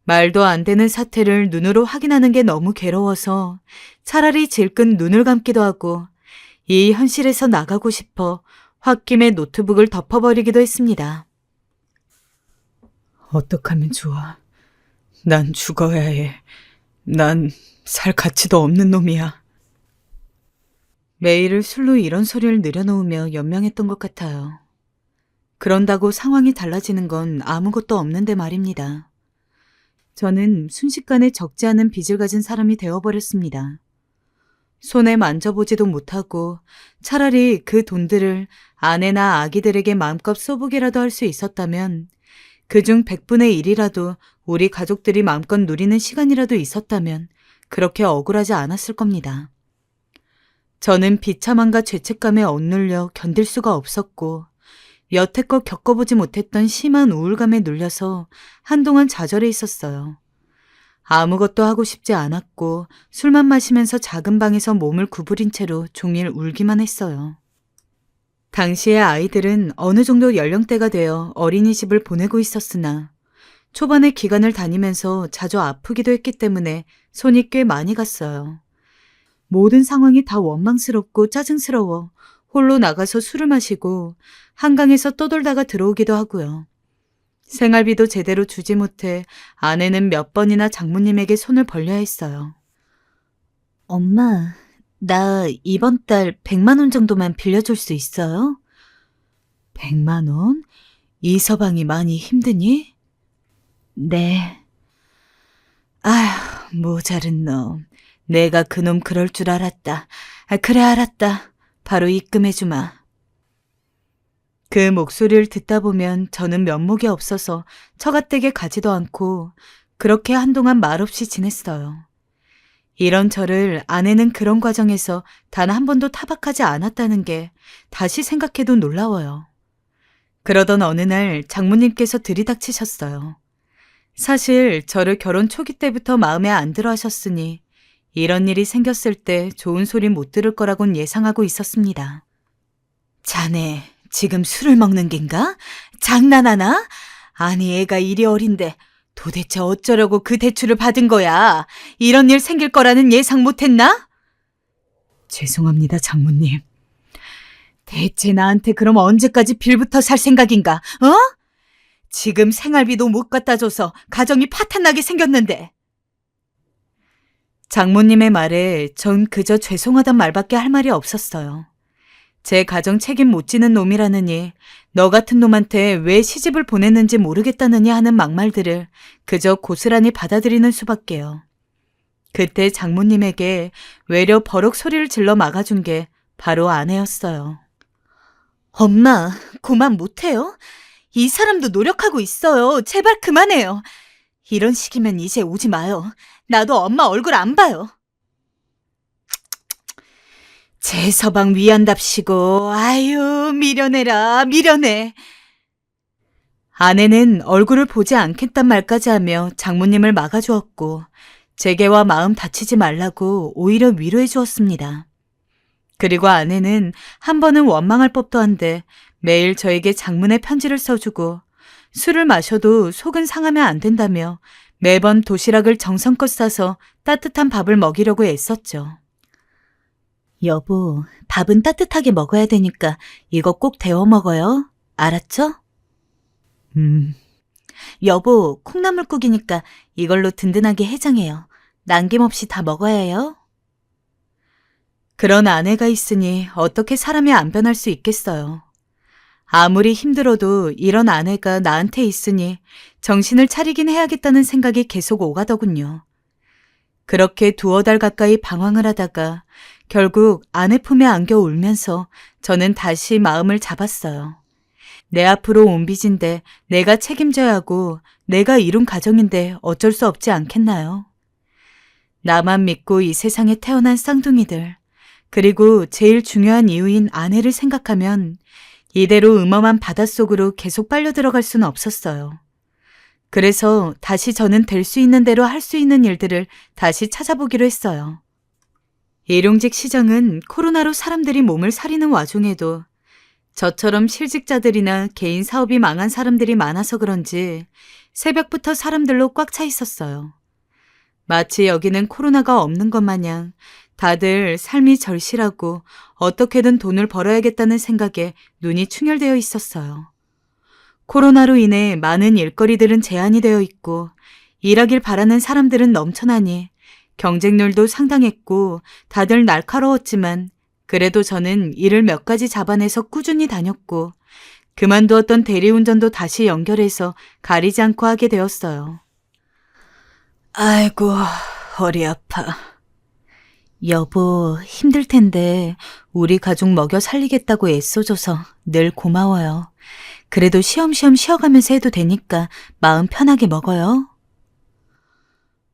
말도 안 되는 사태를 눈으로 확인하는 게 너무 괴로워서 차라리 질끈 눈을 감기도 하고 이 현실에서 나가고 싶어 홧김에 노트북을 덮어버리기도 했습니다. 어떡하면 좋아. 난 죽어야 해. 난 살 가치도 없는 놈이야. 매일을 술로 이런 소리를 늘여놓으며 연명했던 것 같아요. 그런다고 상황이 달라지는 건 아무것도 없는데 말입니다. 저는 순식간에 적지 않은 빚을 가진 사람이 되어버렸습니다. 손에 만져보지도 못하고 차라리 그 돈들을 아내나 아기들에게 마음껏 써보기라도 할 수 있었다면 그중 100분의 1이라도 우리 가족들이 마음껏 누리는 시간이라도 있었다면 그렇게 억울하지 않았을 겁니다. 저는 비참함과 죄책감에 억눌려 견딜 수가 없었고 여태껏 겪어보지 못했던 심한 우울감에 눌려서 한동안 좌절해 있었어요. 아무것도 하고 싶지 않았고 술만 마시면서 작은 방에서 몸을 구부린 채로 종일 울기만 했어요. 당시의 아이들은 어느 정도 연령대가 되어 어린이집을 보내고 있었으나 초반에 기간을 다니면서 자주 아프기도 했기 때문에 손이 꽤 많이 갔어요. 모든 상황이 다 원망스럽고 짜증스러워 홀로 나가서 술을 마시고 한강에서 떠돌다가 들어오기도 하고요. 생활비도 제대로 주지 못해 아내는 몇 번이나 장모님에게 손을 벌려야 했어요. 엄마, 나 이번 달 100만 원 정도만 빌려줄 수 있어요? 100만 원? 이 서방이 많이 힘드니? 네. 아휴, 모자른 놈. 내가 그놈 그럴 줄 알았다. 그래 알았다. 바로 입금해주마. 그 목소리를 듣다 보면 저는 면목이 없어서 처갓댁에 가지도 않고 그렇게 한동안 말없이 지냈어요. 이런 저를 아내는 그런 과정에서 단 한 번도 타박하지 않았다는 게 다시 생각해도 놀라워요. 그러던 어느 날 장모님께서 들이닥치셨어요. 사실 저를 결혼 초기 때부터 마음에 안 들어 하셨으니 이런 일이 생겼을 때 좋은 소리 못 들을 거라곤 예상하고 있었습니다. 자네 지금 술을 먹는 겐가? 장난하나? 아니 애가 이리 어린데 도대체 어쩌려고 그 대출을 받은 거야? 이런 일 생길 거라는 예상 못했나? 죄송합니다, 장모님. 대체 나한테 그럼 언제까지 빌부터 살 생각인가? 어? 지금 생활비도 못 갖다 줘서 가정이 파탄나게 생겼는데. 장모님의 말에 전 그저 죄송하단 말밖에 할 말이 없었어요. 제 가정 책임 못 지는 놈이라느니 너 같은 놈한테 왜 시집을 보냈는지 모르겠다느니 하는 막말들을 그저 고스란히 받아들이는 수밖에요. 그때 장모님에게 외려 버럭 소리를 질러 막아준 게 바로 아내였어요. 엄마, 그만 못해요? 이 사람도 노력하고 있어요. 제발 그만해요. 이런 식이면 이제 오지 마요. 나도 엄마 얼굴 안 봐요. 제 서방 위한답시고 아유 미련해라 미련해. 아내는 얼굴을 보지 않겠단 말까지 하며 장모님을 막아주었고 제게와 마음 다치지 말라고 오히려 위로해 주었습니다. 그리고 아내는 한 번은 원망할 법도 한데 매일 저에게 장문의 편지를 써주고 술을 마셔도 속은 상하면 안 된다며 매번 도시락을 정성껏 싸서 따뜻한 밥을 먹이려고 애썼죠. 여보, 밥은 따뜻하게 먹어야 되니까 이거 꼭 데워 먹어요. 알았죠? 여보, 콩나물국이니까 이걸로 든든하게 해장해요. 남김없이 다 먹어야 해요. 그런 아내가 있으니 어떻게 사람이 안 변할 수 있겠어요. 아무리 힘들어도 이런 아내가 나한테 있으니 정신을 차리긴 해야겠다는 생각이 계속 오가더군요. 그렇게 두어 달 가까이 방황을 하다가 결국 아내 품에 안겨 울면서 저는 다시 마음을 잡았어요. 내 앞으로 온 빚인데 내가 책임져야 하고 내가 이룬 가정인데 어쩔 수 없지 않겠나요? 나만 믿고 이 세상에 태어난 쌍둥이들, 그리고 제일 중요한 이유인 아내를 생각하면 이대로 음험한 바닷속으로 계속 빨려 들어갈 수는 없었어요. 그래서 다시 저는 될 수 있는 대로 할 수 있는 일들을 다시 찾아보기로 했어요. 일용직 시장은 코로나로 사람들이 몸을 사리는 와중에도 저처럼 실직자들이나 개인 사업이 망한 사람들이 많아서 그런지 새벽부터 사람들로 꽉 차 있었어요. 마치 여기는 코로나가 없는 것 마냥 다들 삶이 절실하고 어떻게든 돈을 벌어야겠다는 생각에 눈이 충혈되어 있었어요. 코로나로 인해 많은 일거리들은 제한이 되어 있고 일하길 바라는 사람들은 넘쳐나니 경쟁률도 상당했고 다들 날카로웠지만 그래도 저는 일을 몇 가지 잡아내서 꾸준히 다녔고 그만두었던 대리운전도 다시 연결해서 가리지 않고 하게 되었어요. 아이고, 허리 아파. 여보, 힘들 텐데 우리 가족 먹여 살리겠다고 애써줘서 늘 고마워요. 그래도 쉬엄쉬엄 쉬어가면서 해도 되니까 마음 편하게 먹어요.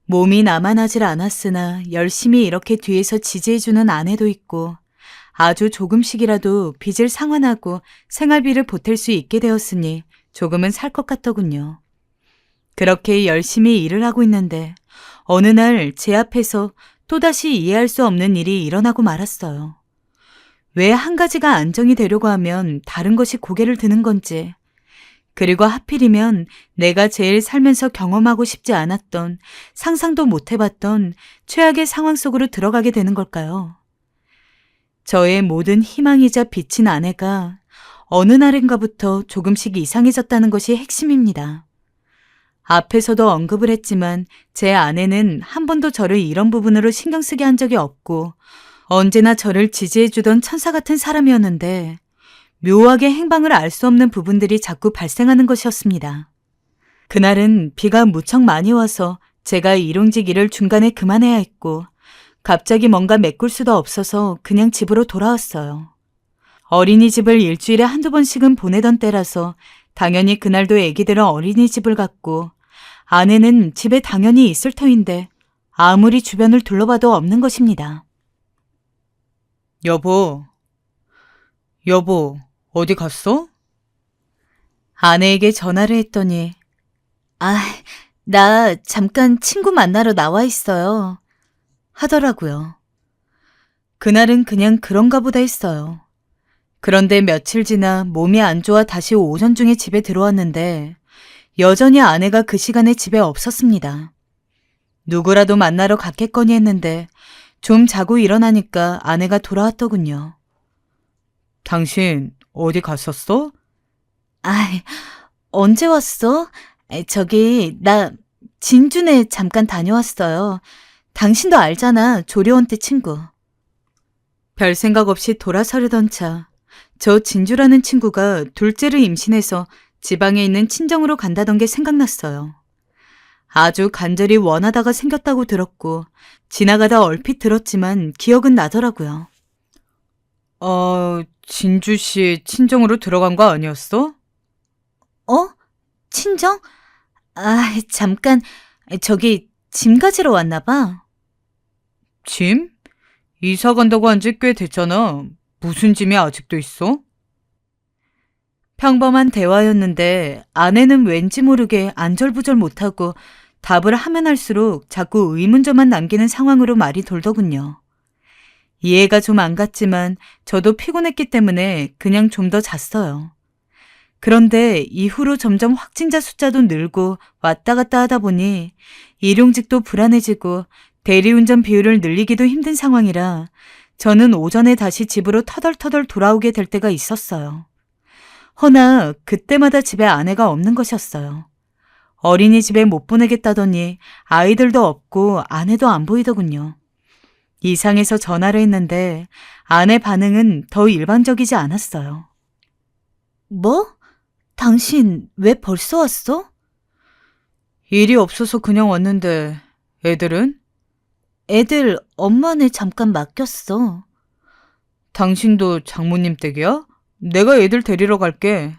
몸이 나만하질 않았으나 열심히 이렇게 뒤에서 지지해주는 아내도 있고 아주 조금씩이라도 빚을 상환하고 생활비를 보탤 수 있게 되었으니 조금은 살 것 같더군요. 그렇게 열심히 일을 하고 있는데 어느 날 제 앞에서 또다시 이해할 수 없는 일이 일어나고 말았어요. 왜 한 가지가 안정이 되려고 하면 다른 것이 고개를 드는 건지, 그리고 하필이면 내가 제일 살면서 경험하고 싶지 않았던, 상상도 못 해봤던 최악의 상황 속으로 들어가게 되는 걸까요? 저의 모든 희망이자 빛인 아내가 어느 날인가부터 조금씩 이상해졌다는 것이 핵심입니다. 앞에서도 언급을 했지만 제 아내는 한 번도 저를 이런 부분으로 신경 쓰게 한 적이 없고 언제나 저를 지지해주던 천사 같은 사람이었는데 묘하게 행방을 알 수 없는 부분들이 자꾸 발생하는 것이었습니다. 그날은 비가 무척 많이 와서 제가 일용직 일을 중간에 그만해야 했고 갑자기 뭔가 메꿀 수도 없어서 그냥 집으로 돌아왔어요. 어린이집을 일주일에 한두 번씩은 보내던 때라서 당연히 그날도 애기들은 어린이집을 갔고 아내는 집에 당연히 있을 터인데 아무리 주변을 둘러봐도 없는 것입니다. 여보, 어디 갔어? 아내에게 전화를 했더니 나 잠깐 친구 만나러 나와 있어요. 하더라고요. 그날은 그냥 그런가 보다 했어요. 그런데 며칠 지나 몸이 안 좋아 다시 오전 중에 집에 들어왔는데 여전히 아내가 그 시간에 집에 없었습니다. 누구라도 만나러 갔겠거니 했는데 좀 자고 일어나니까 아내가 돌아왔더군요. 당신 어디 갔었어? 언제 왔어? 나 진주네 잠깐 다녀왔어요. 당신도 알잖아, 조려원 때 친구. 별 생각 없이 돌아서려던 차, 저 진주라는 친구가 둘째를 임신해서 지방에 있는 친정으로 간다던 게 생각났어요. 아주 간절히 원하다가 생겼다고 들었고 지나가다 얼핏 들었지만 기억은 나더라고요. 진주씨 친정으로 들어간 거 아니었어? 친정? 잠깐, 짐 가지러 왔나 봐. 짐? 이사 간다고 한 지 꽤 됐잖아. 무슨 짐이 아직도 있어? 평범한 대화였는데 아내는 왠지 모르게 안절부절 못하고 답을 하면 할수록 자꾸 의문점만 남기는 상황으로 말이 돌더군요. 이해가 좀 안 갔지만 저도 피곤했기 때문에 그냥 좀 더 잤어요. 그런데 이후로 점점 확진자 숫자도 늘고 왔다 갔다 하다 보니 일용직도 불안해지고 대리운전 비율을 늘리기도 힘든 상황이라 저는 오전에 다시 집으로 터덜터덜 돌아오게 될 때가 있었어요. 허나 그때마다 집에 아내가 없는 것이었어요. 어린이집에 못 보내겠다더니 아이들도 없고 아내도 안 보이더군요. 이상해서 전화를 했는데 아내 반응은 더 일반적이지 않았어요. 뭐? 당신 왜 벌써 왔어? 일이 없어서 그냥 왔는데 애들은? 애들 엄마네 잠깐 맡겼어. 당신도 장모님 댁이야? 내가 애들 데리러 갈게.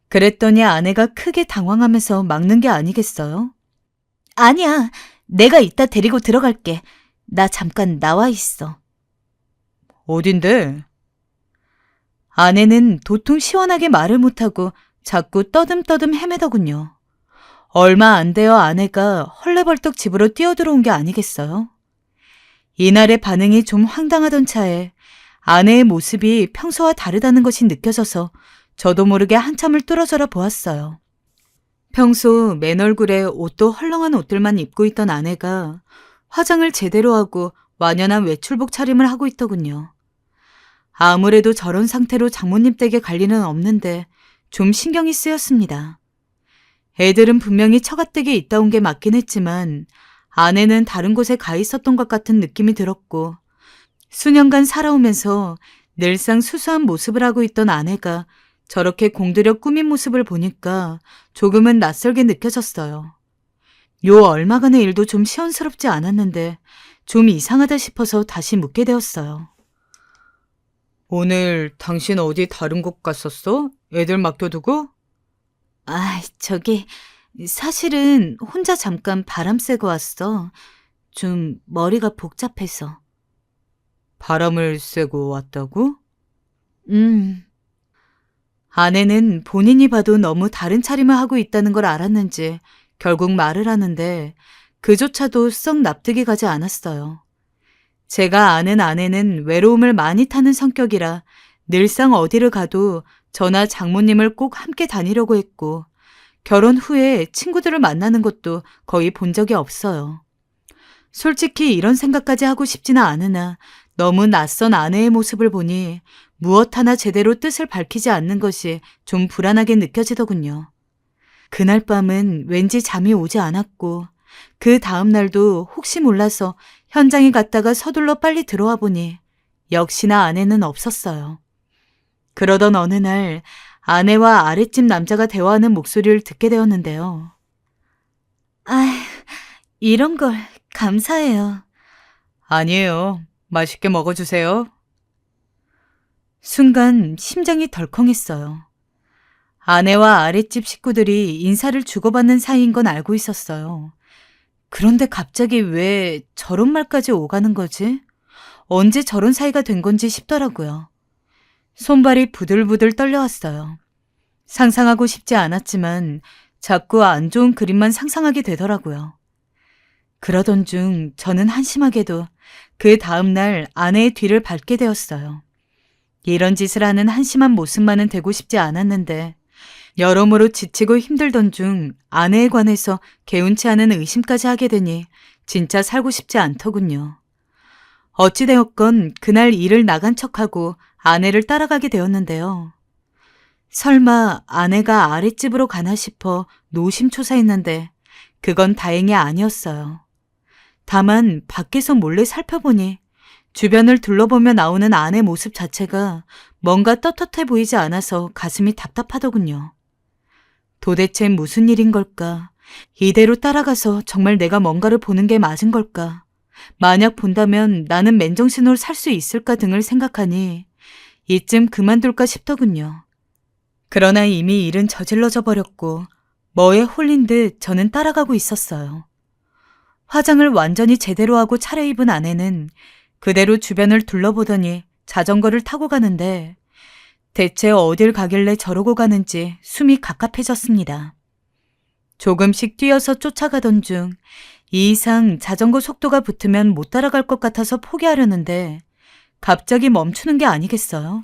그랬더니 아내가 크게 당황하면서 막는 게 아니겠어요? 아니야, 내가 이따 데리고 들어갈게. 나 잠깐 나와 있어. 어딘데? 아내는 도통 시원하게 말을 못하고 자꾸 떠듬떠듬 헤매더군요. 얼마 안 되어 아내가 헐레벌떡 집으로 뛰어들어온 게 아니겠어요? 이날의 반응이 좀 황당하던 차에 아내의 모습이 평소와 다르다는 것이 느껴져서 저도 모르게 한참을 뚫어져라 보았어요. 평소 맨 얼굴에 옷도 헐렁한 옷들만 입고 있던 아내가 화장을 제대로 하고 완연한 외출복 차림을 하고 있더군요. 아무래도 저런 상태로 장모님 댁에 갈 리는 없는데 좀 신경이 쓰였습니다. 애들은 분명히 처가댁에 있다 온 게 맞긴 했지만 아내는 다른 곳에 가 있었던 것 같은 느낌이 들었고 수년간 살아오면서 늘상 수수한 모습을 하고 있던 아내가 저렇게 공들여 꾸민 모습을 보니까 조금은 낯설게 느껴졌어요. 요 얼마간의 일도 좀 시원스럽지 않았는데 좀 이상하다 싶어서 다시 묻게 되었어요. 오늘 당신 어디 다른 곳 갔었어? 애들 맡겨두고? 저기 사실은 혼자 잠깐 바람 쐬고 왔어. 좀 머리가 복잡해서. 바람을 쐬고 왔다고? 아내는 본인이 봐도 너무 다른 차림을 하고 있다는 걸 알았는지 결국 말을 하는데 그조차도 썩 납득이 가지 않았어요. 제가 아는 아내는 외로움을 많이 타는 성격이라 늘상 어디를 가도 저나 장모님을 꼭 함께 다니려고 했고 결혼 후에 친구들을 만나는 것도 거의 본 적이 없어요. 솔직히 이런 생각까지 하고 싶지는 않으나 너무 낯선 아내의 모습을 보니 무엇 하나 제대로 뜻을 밝히지 않는 것이 좀 불안하게 느껴지더군요. 그날 밤은 왠지 잠이 오지 않았고 그 다음 날도 혹시 몰라서 현장에 갔다가 서둘러 빨리 들어와 보니 역시나 아내는 없었어요. 그러던 어느 날 아내와 아랫집 남자가 대화하는 목소리를 듣게 되었는데요. 이런 걸 감사해요. 아니에요. 맛있게 먹어주세요. 순간 심장이 덜컹했어요. 아내와 아랫집 식구들이 인사를 주고받는 사이인 건 알고 있었어요. 그런데 갑자기 왜 저런 말까지 오가는 거지? 언제 저런 사이가 된 건지 싶더라고요. 손발이 부들부들 떨려왔어요. 상상하고 싶지 않았지만 자꾸 안 좋은 그림만 상상하게 되더라고요. 그러던 중 저는 한심하게도 그 다음 날 아내의 뒤를 밟게 되었어요. 이런 짓을 하는 한심한 모습만은 되고 싶지 않았는데 여러모로 지치고 힘들던 중 아내에 관해서 개운치 않은 의심까지 하게 되니 진짜 살고 싶지 않더군요. 어찌되었건 그날 일을 나간 척하고 아내를 따라가게 되었는데요. 설마 아내가 아랫집으로 가나 싶어 노심초사했는데 그건 다행히 아니었어요. 다만 밖에서 몰래 살펴보니 주변을 둘러보며 나오는 아내 모습 자체가 뭔가 떳떳해 보이지 않아서 가슴이 답답하더군요. 도대체 무슨 일인 걸까? 이대로 따라가서 정말 내가 뭔가를 보는 게 맞은 걸까? 만약 본다면 나는 맨정신으로 살 수 있을까 등을 생각하니 이쯤 그만둘까 싶더군요. 그러나 이미 일은 저질러져 버렸고 뭐에 홀린 듯 저는 따라가고 있었어요. 화장을 완전히 제대로 하고 차려입은 아내는 그대로 주변을 둘러보더니 자전거를 타고 가는데 대체 어딜 가길래 저러고 가는지 숨이 갑갑해졌습니다. 조금씩 뛰어서 쫓아가던 중 이 이상 자전거 속도가 붙으면 못 따라갈 것 같아서 포기하려는데 갑자기 멈추는 게 아니겠어요?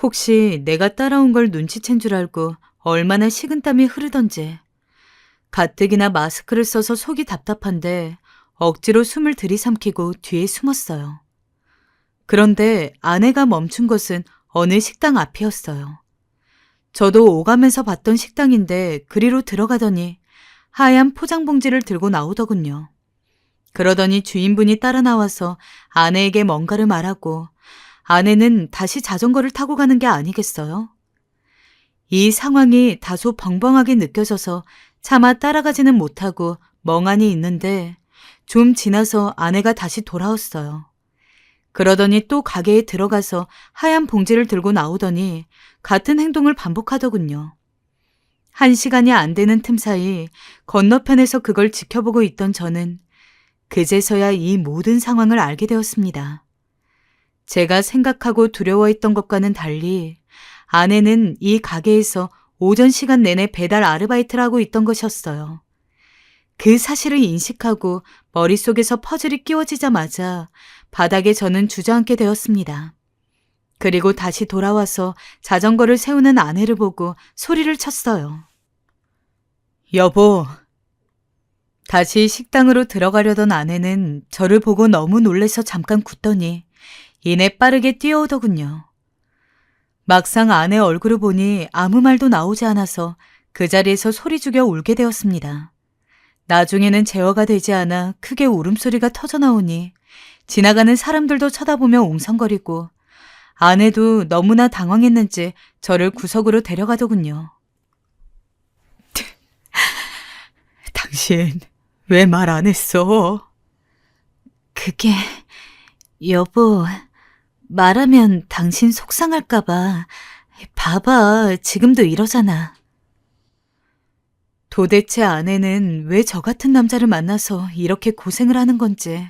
혹시 내가 따라온 걸 눈치챈 줄 알고 얼마나 식은땀이 흐르던지. 가뜩이나 마스크를 써서 속이 답답한데 억지로 숨을 들이삼키고 뒤에 숨었어요. 그런데 아내가 멈춘 것은 어느 식당 앞이었어요. 저도 오가면서 봤던 식당인데 그리로 들어가더니 하얀 포장봉지를 들고 나오더군요. 그러더니 주인분이 따라 나와서 아내에게 뭔가를 말하고 아내는 다시 자전거를 타고 가는 게 아니겠어요? 이 상황이 다소 벙벙하게 느껴져서 차마 따라가지는 못하고 멍하니 있는데 좀 지나서 아내가 다시 돌아왔어요. 그러더니 또 가게에 들어가서 하얀 봉지를 들고 나오더니 같은 행동을 반복하더군요. 1시간이 안 되는 틈 사이 건너편에서 그걸 지켜보고 있던 저는 그제서야 이 모든 상황을 알게 되었습니다. 제가 생각하고 두려워했던 것과는 달리 아내는 이 가게에서 오전 시간 내내 배달 아르바이트를 하고 있던 것이었어요. 그 사실을 인식하고 머릿속에서 퍼즐이 끼워지자마자 바닥에 저는 주저앉게 되었습니다. 그리고 다시 돌아와서 자전거를 세우는 아내를 보고 소리를 쳤어요. 여보. 다시 식당으로 들어가려던 아내는 저를 보고 너무 놀라서 잠깐 굳더니 이내 빠르게 뛰어오더군요. 막상 아내 얼굴을 보니 아무 말도 나오지 않아서 그 자리에서 소리 죽여 울게 되었습니다. 나중에는 제어가 되지 않아 크게 울음소리가 터져나오니 지나가는 사람들도 쳐다보며 웅성거리고 아내도 너무나 당황했는지 저를 구석으로 데려가더군요. 당신 왜 말 안 했어? 그게 여보, 말하면 당신 속상할까봐. 봐봐, 지금도 이러잖아. 도대체 아내는 왜 저 같은 남자를 만나서 이렇게 고생을 하는 건지.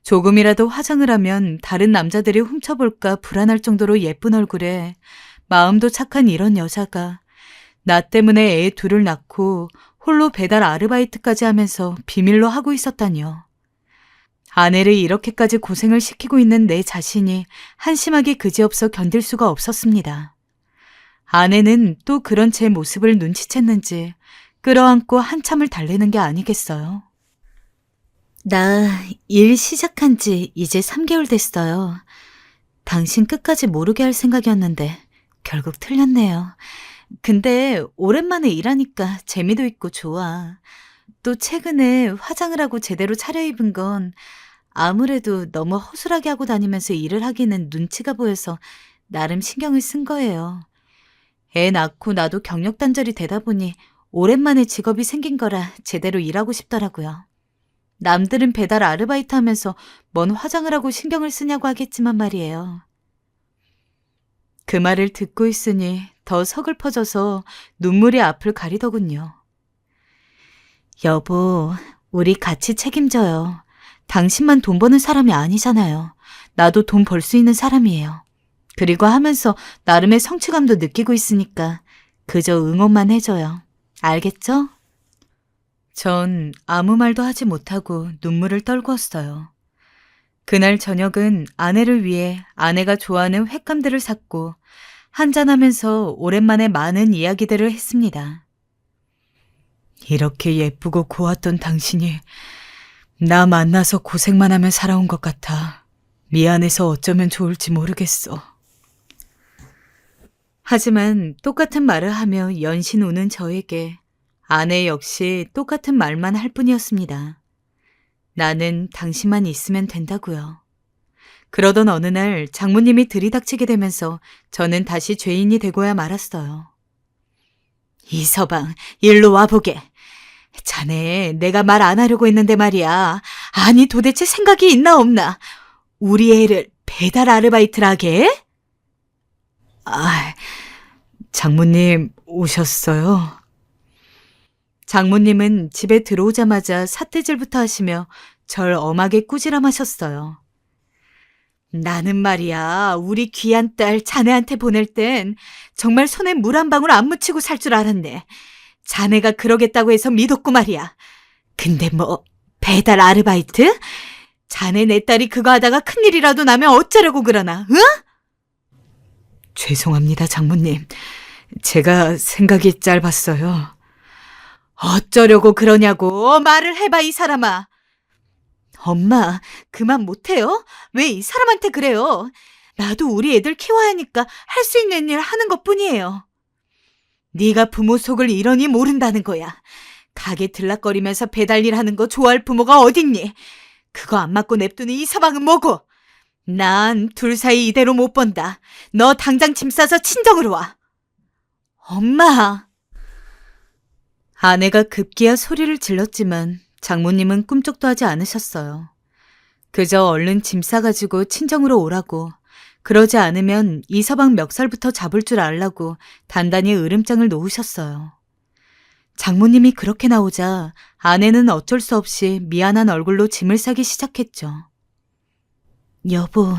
조금이라도 화장을 하면 다른 남자들이 훔쳐볼까 불안할 정도로 예쁜 얼굴에 마음도 착한 이런 여자가 나 때문에 애 둘을 낳고 홀로 배달 아르바이트까지 하면서 비밀로 하고 있었다니요. 아내를 이렇게까지 고생을 시키고 있는 내 자신이 한심하게 그지없어 견딜 수가 없었습니다. 아내는 또 그런 제 모습을 눈치챘는지 끌어안고 한참을 달래는 게 아니겠어요. 나 일 시작한 지 이제 3개월 됐어요. 당신 끝까지 모르게 할 생각이었는데 결국 틀렸네요. 근데 오랜만에 일하니까 재미도 있고 좋아. 또 최근에 화장을 하고 제대로 차려입은 건 아무래도 너무 허술하게 하고 다니면서 일을 하기는 눈치가 보여서 나름 신경을 쓴 거예요. 애 낳고 나도 경력 단절이 되다 보니 오랜만에 직업이 생긴 거라 제대로 일하고 싶더라고요. 남들은 배달 아르바이트 하면서 뭔 화장을 하고 신경을 쓰냐고 하겠지만 말이에요. 그 말을 듣고 있으니 더 서글퍼져서 눈물이 앞을 가리더군요. 여보, 우리 같이 책임져요. 당신만 돈 버는 사람이 아니잖아요. 나도 돈 벌 수 있는 사람이에요. 그리고 하면서 나름의 성취감도 느끼고 있으니까 그저 응원만 해줘요. 알겠죠? 전 아무 말도 하지 못하고 눈물을 떨구었어요. 그날 저녁은 아내를 위해 아내가 좋아하는 횟감들을 샀고 한잔하면서 오랜만에 많은 이야기들을 했습니다. 이렇게 예쁘고 고왔던 당신이 나 만나서 고생만 하며 살아온 것 같아. 미안해서 어쩌면 좋을지 모르겠어. 하지만 똑같은 말을 하며 연신 우는 저에게 아내 역시 똑같은 말만 할 뿐이었습니다. 나는 당신만 있으면 된다고요. 그러던 어느 날 장모님이 들이닥치게 되면서 저는 다시 죄인이 되고야 말았어요. 이서방, 일로 와보게. 자네, 내가 말 안 하려고 했는데 말이야. 아니 도대체 생각이 있나 없나? 우리 애를 배달 아르바이트를 하게? 장모님 오셨어요? 장모님은 집에 들어오자마자 삿대질부터 하시며 절 엄하게 꾸지람하셨어요. 나는 말이야, 우리 귀한 딸 자네한테 보낼 땐 정말 손에 물 한 방울 안 묻히고 살 줄 알았네. 자네가 그러겠다고 해서 믿었고 말이야. 근데 뭐 배달 아르바이트? 자네 내 딸이 그거 하다가 큰일이라도 나면 어쩌려고 그러나, 응? 죄송합니다, 장모님. 제가 생각이 짧았어요. 어쩌려고 그러냐고 말을 해봐, 이 사람아. 엄마, 그만 못해요? 왜 이 사람한테 그래요? 나도 우리 애들 키워야 하니까 할 수 있는 일 하는 것뿐이에요. 네가 부모 속을 이러니 모른다는 거야. 가게 들락거리면서 배달일 하는 거 좋아할 부모가 어딨니? 그거 안 맞고 냅두는 이 서방은 뭐고? 난 둘 사이 이대로 못 본다. 너 당장 짐 싸서 친정으로 와. 엄마! 아내가 급기야 소리를 질렀지만 장모님은 꿈쩍도 하지 않으셨어요. 그저 얼른 짐 싸가지고 친정으로 오라고, 그러지 않으면 이 서방 멱살부터 잡을 줄 알라고 단단히 으름장을 놓으셨어요. 장모님이 그렇게 나오자 아내는 어쩔 수 없이 미안한 얼굴로 짐을 싸기 시작했죠. 여보,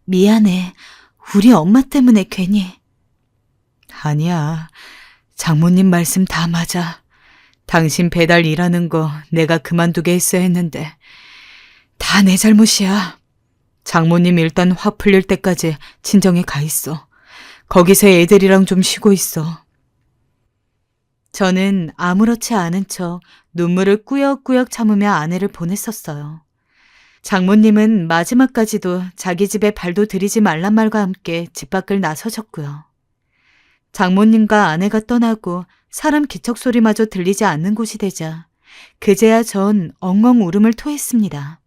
미안해. 우리 엄마 때문에 괜히. 아니야. 장모님 말씀 다 맞아. 당신 배달 일하는 거 내가 그만두게 했어야 했는데 다 내 잘못이야. 장모님 일단 화 풀릴 때까지 친정에 가 있어. 거기서 애들이랑 좀 쉬고 있어. 저는 아무렇지 않은 척 눈물을 꾸역꾸역 참으며 아내를 보냈었어요. 장모님은 마지막까지도 자기 집에 발도 들이지 말란 말과 함께 집 밖을 나서셨고요. 장모님과 아내가 떠나고 사람 기척 소리마저 들리지 않는 곳이 되자 그제야 전 엉엉 울음을 토했습니다.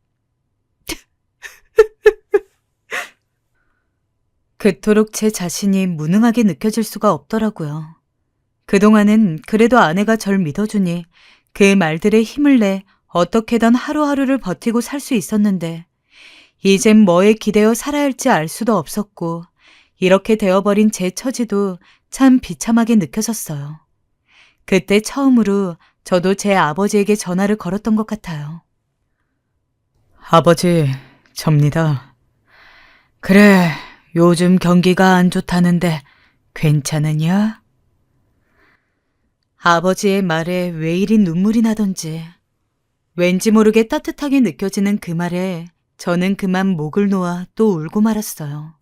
그토록 제 자신이 무능하게 느껴질 수가 없더라고요. 그동안은 그래도 아내가 절 믿어주니 그 말들에 힘을 내 어떻게든 하루하루를 버티고 살 수 있었는데 이젠 뭐에 기대어 살아야 할지 알 수도 없었고 이렇게 되어버린 제 처지도 참 비참하게 느껴졌어요. 그때 처음으로 저도 제 아버지에게 전화를 걸었던 것 같아요. 아버지, 접니다. 그래, 요즘 경기가 안 좋다는데 괜찮으냐? 아버지의 말에 왜 이리 눈물이 나던지 왠지 모르게 따뜻하게 느껴지는 그 말에 저는 그만 목을 놓아 또 울고 말았어요.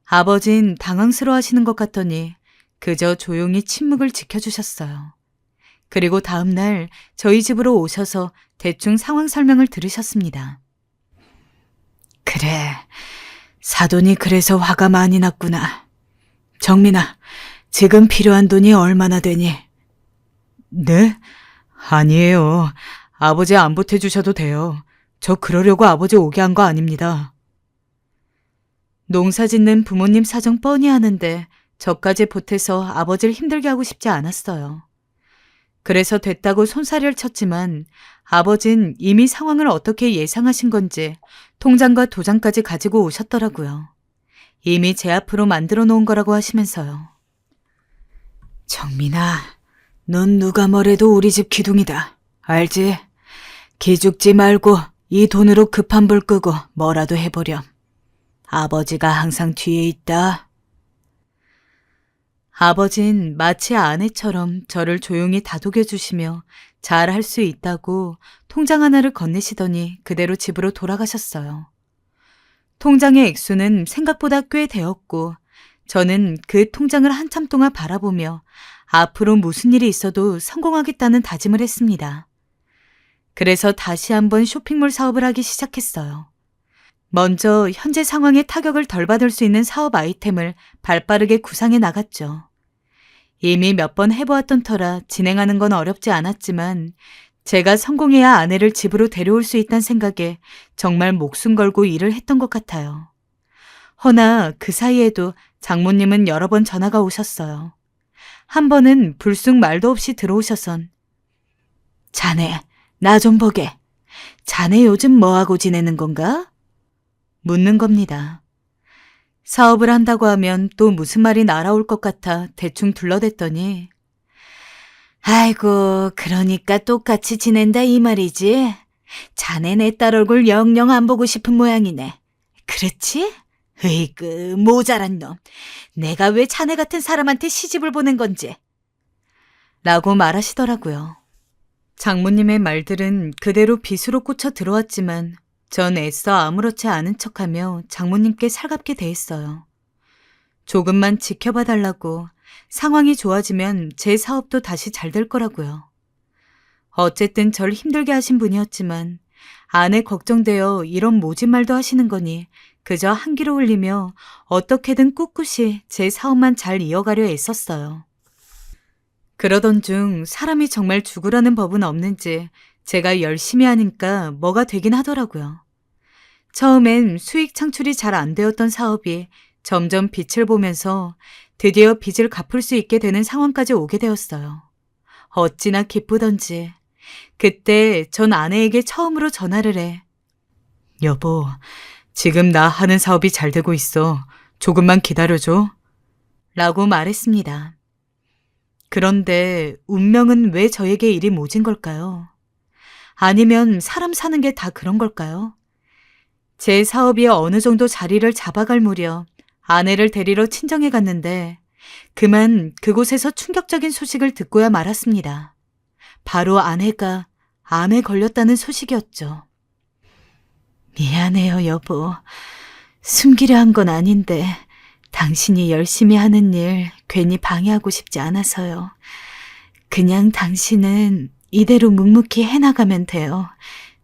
아버진 당황스러워하시는 것 같더니 그저 조용히 침묵을 지켜주셨어요. 그리고 다음 날 저희 집으로 오셔서 대충 상황 설명을 들으셨습니다. 그래, 사돈이 그래서 화가 많이 났구나. 정민아, 지금 필요한 돈이 얼마나 되니? 네? 아니에요. 아버지 안 보태주셔도 돼요. 저 그러려고 아버지 오게 한 거 아닙니다. 농사 짓는 부모님 사정 뻔히 하는데 저까지 보태서 아버지를 힘들게 하고 싶지 않았어요. 그래서 됐다고 손사래를 쳤지만 아버진 이미 상황을 어떻게 예상하신 건지 통장과 도장까지 가지고 오셨더라고요. 이미 제 앞으로 만들어 놓은 거라고 하시면서요. 정민아, 넌 누가 뭐래도 우리 집 기둥이다. 알지? 기죽지 말고 이 돈으로 급한 불 끄고 뭐라도 해보렴. 아버지가 항상 뒤에 있다. 아버진 마치 아내처럼 저를 조용히 다독여 주시며 잘할 수 있다고 통장 하나를 건네시더니 그대로 집으로 돌아가셨어요. 통장의 액수는 생각보다 꽤 되었고 저는 그 통장을 한참 동안 바라보며 앞으로 무슨 일이 있어도 성공하겠다는 다짐을 했습니다. 그래서 다시 한번 쇼핑몰 사업을 하기 시작했어요. 먼저 현재 상황에 타격을 덜 받을 수 있는 사업 아이템을 발빠르게 구상해 나갔죠. 이미 몇 번 해보았던 터라 진행하는 건 어렵지 않았지만 제가 성공해야 아내를 집으로 데려올 수 있다는 생각에 정말 목숨 걸고 일을 했던 것 같아요. 허나 그 사이에도 장모님은 여러 번 전화가 오셨어요. 한 번은 불쑥 말도 없이 들어오셔선 자네, 나 좀 보게. 자네 요즘 뭐하고 지내는 건가? 묻는 겁니다. 사업을 한다고 하면 또 무슨 말이 날아올 것 같아 대충 둘러댔더니 아이고, 그러니까 똑같이 지낸다 이 말이지. 자네 내 딸 얼굴 영영 안 보고 싶은 모양이네. 그렇지? 으이그, 모자란 놈. 내가 왜 자네 같은 사람한테 시집을 보낸 건지. 라고 말하시더라고요. 장모님의 말들은 그대로 빗으로 꽂혀 들어왔지만 전 애써 아무렇지 않은 척하며 장모님께 살갑게 대했어요. 조금만 지켜봐 달라고, 상황이 좋아지면 제 사업도 다시 잘 될 거라고요. 어쨌든 절 힘들게 하신 분이었지만 아내 걱정되어 이런 모진 말도 하시는 거니 그저 한기로 흘리며 어떻게든 꿋꿋이 제 사업만 잘 이어가려 애썼어요. 그러던 중 사람이 정말 죽으라는 법은 없는지 제가 열심히 하니까 뭐가 되긴 하더라고요. 처음엔 수익 창출이 잘 안 되었던 사업이 점점 빛을 보면서 드디어 빚을 갚을 수 있게 되는 상황까지 오게 되었어요. 어찌나 기쁘던지. 그때 전 아내에게 처음으로 전화를 해. 여보, 지금 나 하는 사업이 잘 되고 있어. 조금만 기다려줘. 라고 말했습니다. 그런데 운명은 왜 저에게 일이 모진 걸까요? 아니면 사람 사는 게 다 그런 걸까요? 제 사업이 어느 정도 자리를 잡아갈 무렵 아내를 데리러 친정에 갔는데 그만 그곳에서 충격적인 소식을 듣고야 말았습니다. 바로 아내가 암에 걸렸다는 소식이었죠. 미안해요, 여보. 숨기려 한 건 아닌데 당신이 열심히 하는 일 괜히 방해하고 싶지 않아서요. 그냥 당신은 이대로 묵묵히 해나가면 돼요.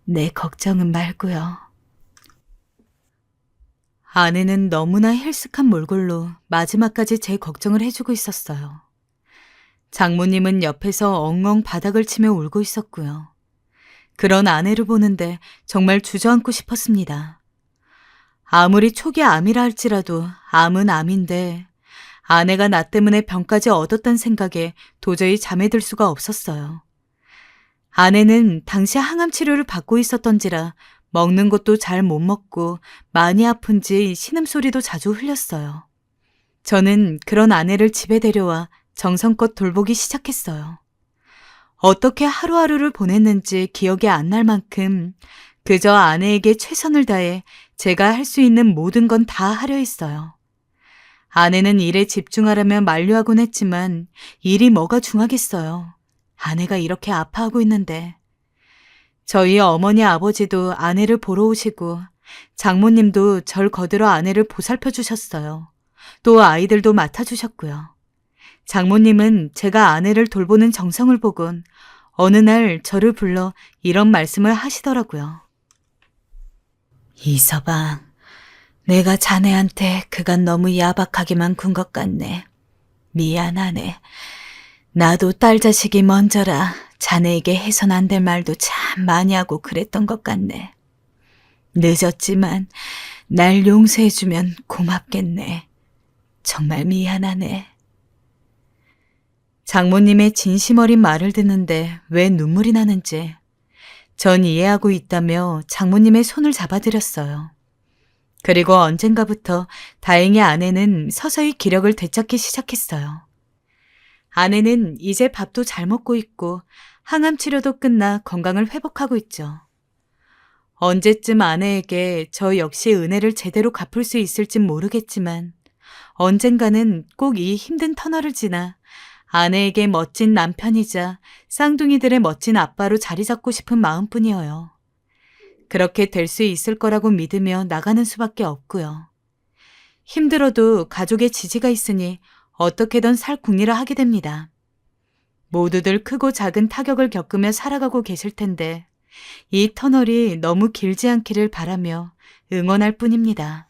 내 걱정은 말고요. 아내는 너무나 헬쓱한 몰골로 마지막까지 제 걱정을 해주고 있었어요. 장모님은 옆에서 엉엉 바닥을 치며 울고 있었고요. 그런 아내를 보는데 정말 주저앉고 싶었습니다. 아무리 초기 암이라 할지라도 암은 암인데 아내가 나 때문에 병까지 얻었단 생각에 도저히 잠에 들 수가 없었어요. 아내는 당시 항암 치료를 받고 있었던지라 먹는 것도 잘 못 먹고 많이 아픈지 신음소리도 자주 흘렸어요. 저는 그런 아내를 집에 데려와 정성껏 돌보기 시작했어요. 어떻게 하루하루를 보냈는지 기억이 안 날 만큼 그저 아내에게 최선을 다해 제가 할 수 있는 모든 건 다 하려 했어요. 아내는 일에 집중하라며 만류하곤 했지만 일이 뭐가 중하겠어요. 아내가 이렇게 아파하고 있는데. 저희 어머니 아버지도 아내를 보러 오시고 장모님도 절 거들어 아내를 보살펴 주셨어요. 또 아이들도 맡아주셨고요. 장모님은 제가 아내를 돌보는 정성을 보곤 어느 날 저를 불러 이런 말씀을 하시더라고요. 이서방, 내가 자네한테 그간 너무 야박하게만 군 것 같네. 미안하네. 나도 딸 자식이 먼저라 자네에게 해선 안 될 말도 참 많이 하고 그랬던 것 같네. 늦었지만 날 용서해주면 고맙겠네. 정말 미안하네. 장모님의 진심 어린 말을 듣는데 왜 눈물이 나는지 전 이해하고 있다며 장모님의 손을 잡아드렸어요. 그리고 언젠가부터 다행히 아내는 서서히 기력을 되찾기 시작했어요. 아내는 이제 밥도 잘 먹고 있고 항암 치료도 끝나 건강을 회복하고 있죠. 언제쯤 아내에게 저 역시 은혜를 제대로 갚을 수 있을진 모르겠지만 언젠가는 꼭 이 힘든 터널을 지나 아내에게 멋진 남편이자 쌍둥이들의 멋진 아빠로 자리 잡고 싶은 마음뿐이어요. 그렇게 될 수 있을 거라고 믿으며 나가는 수밖에 없고요. 힘들어도 가족의 지지가 있으니 어떻게든 살 궁리를 하게 됩니다. 모두들 크고 작은 타격을 겪으며 살아가고 계실 텐데 이 터널이 너무 길지 않기를 바라며 응원할 뿐입니다.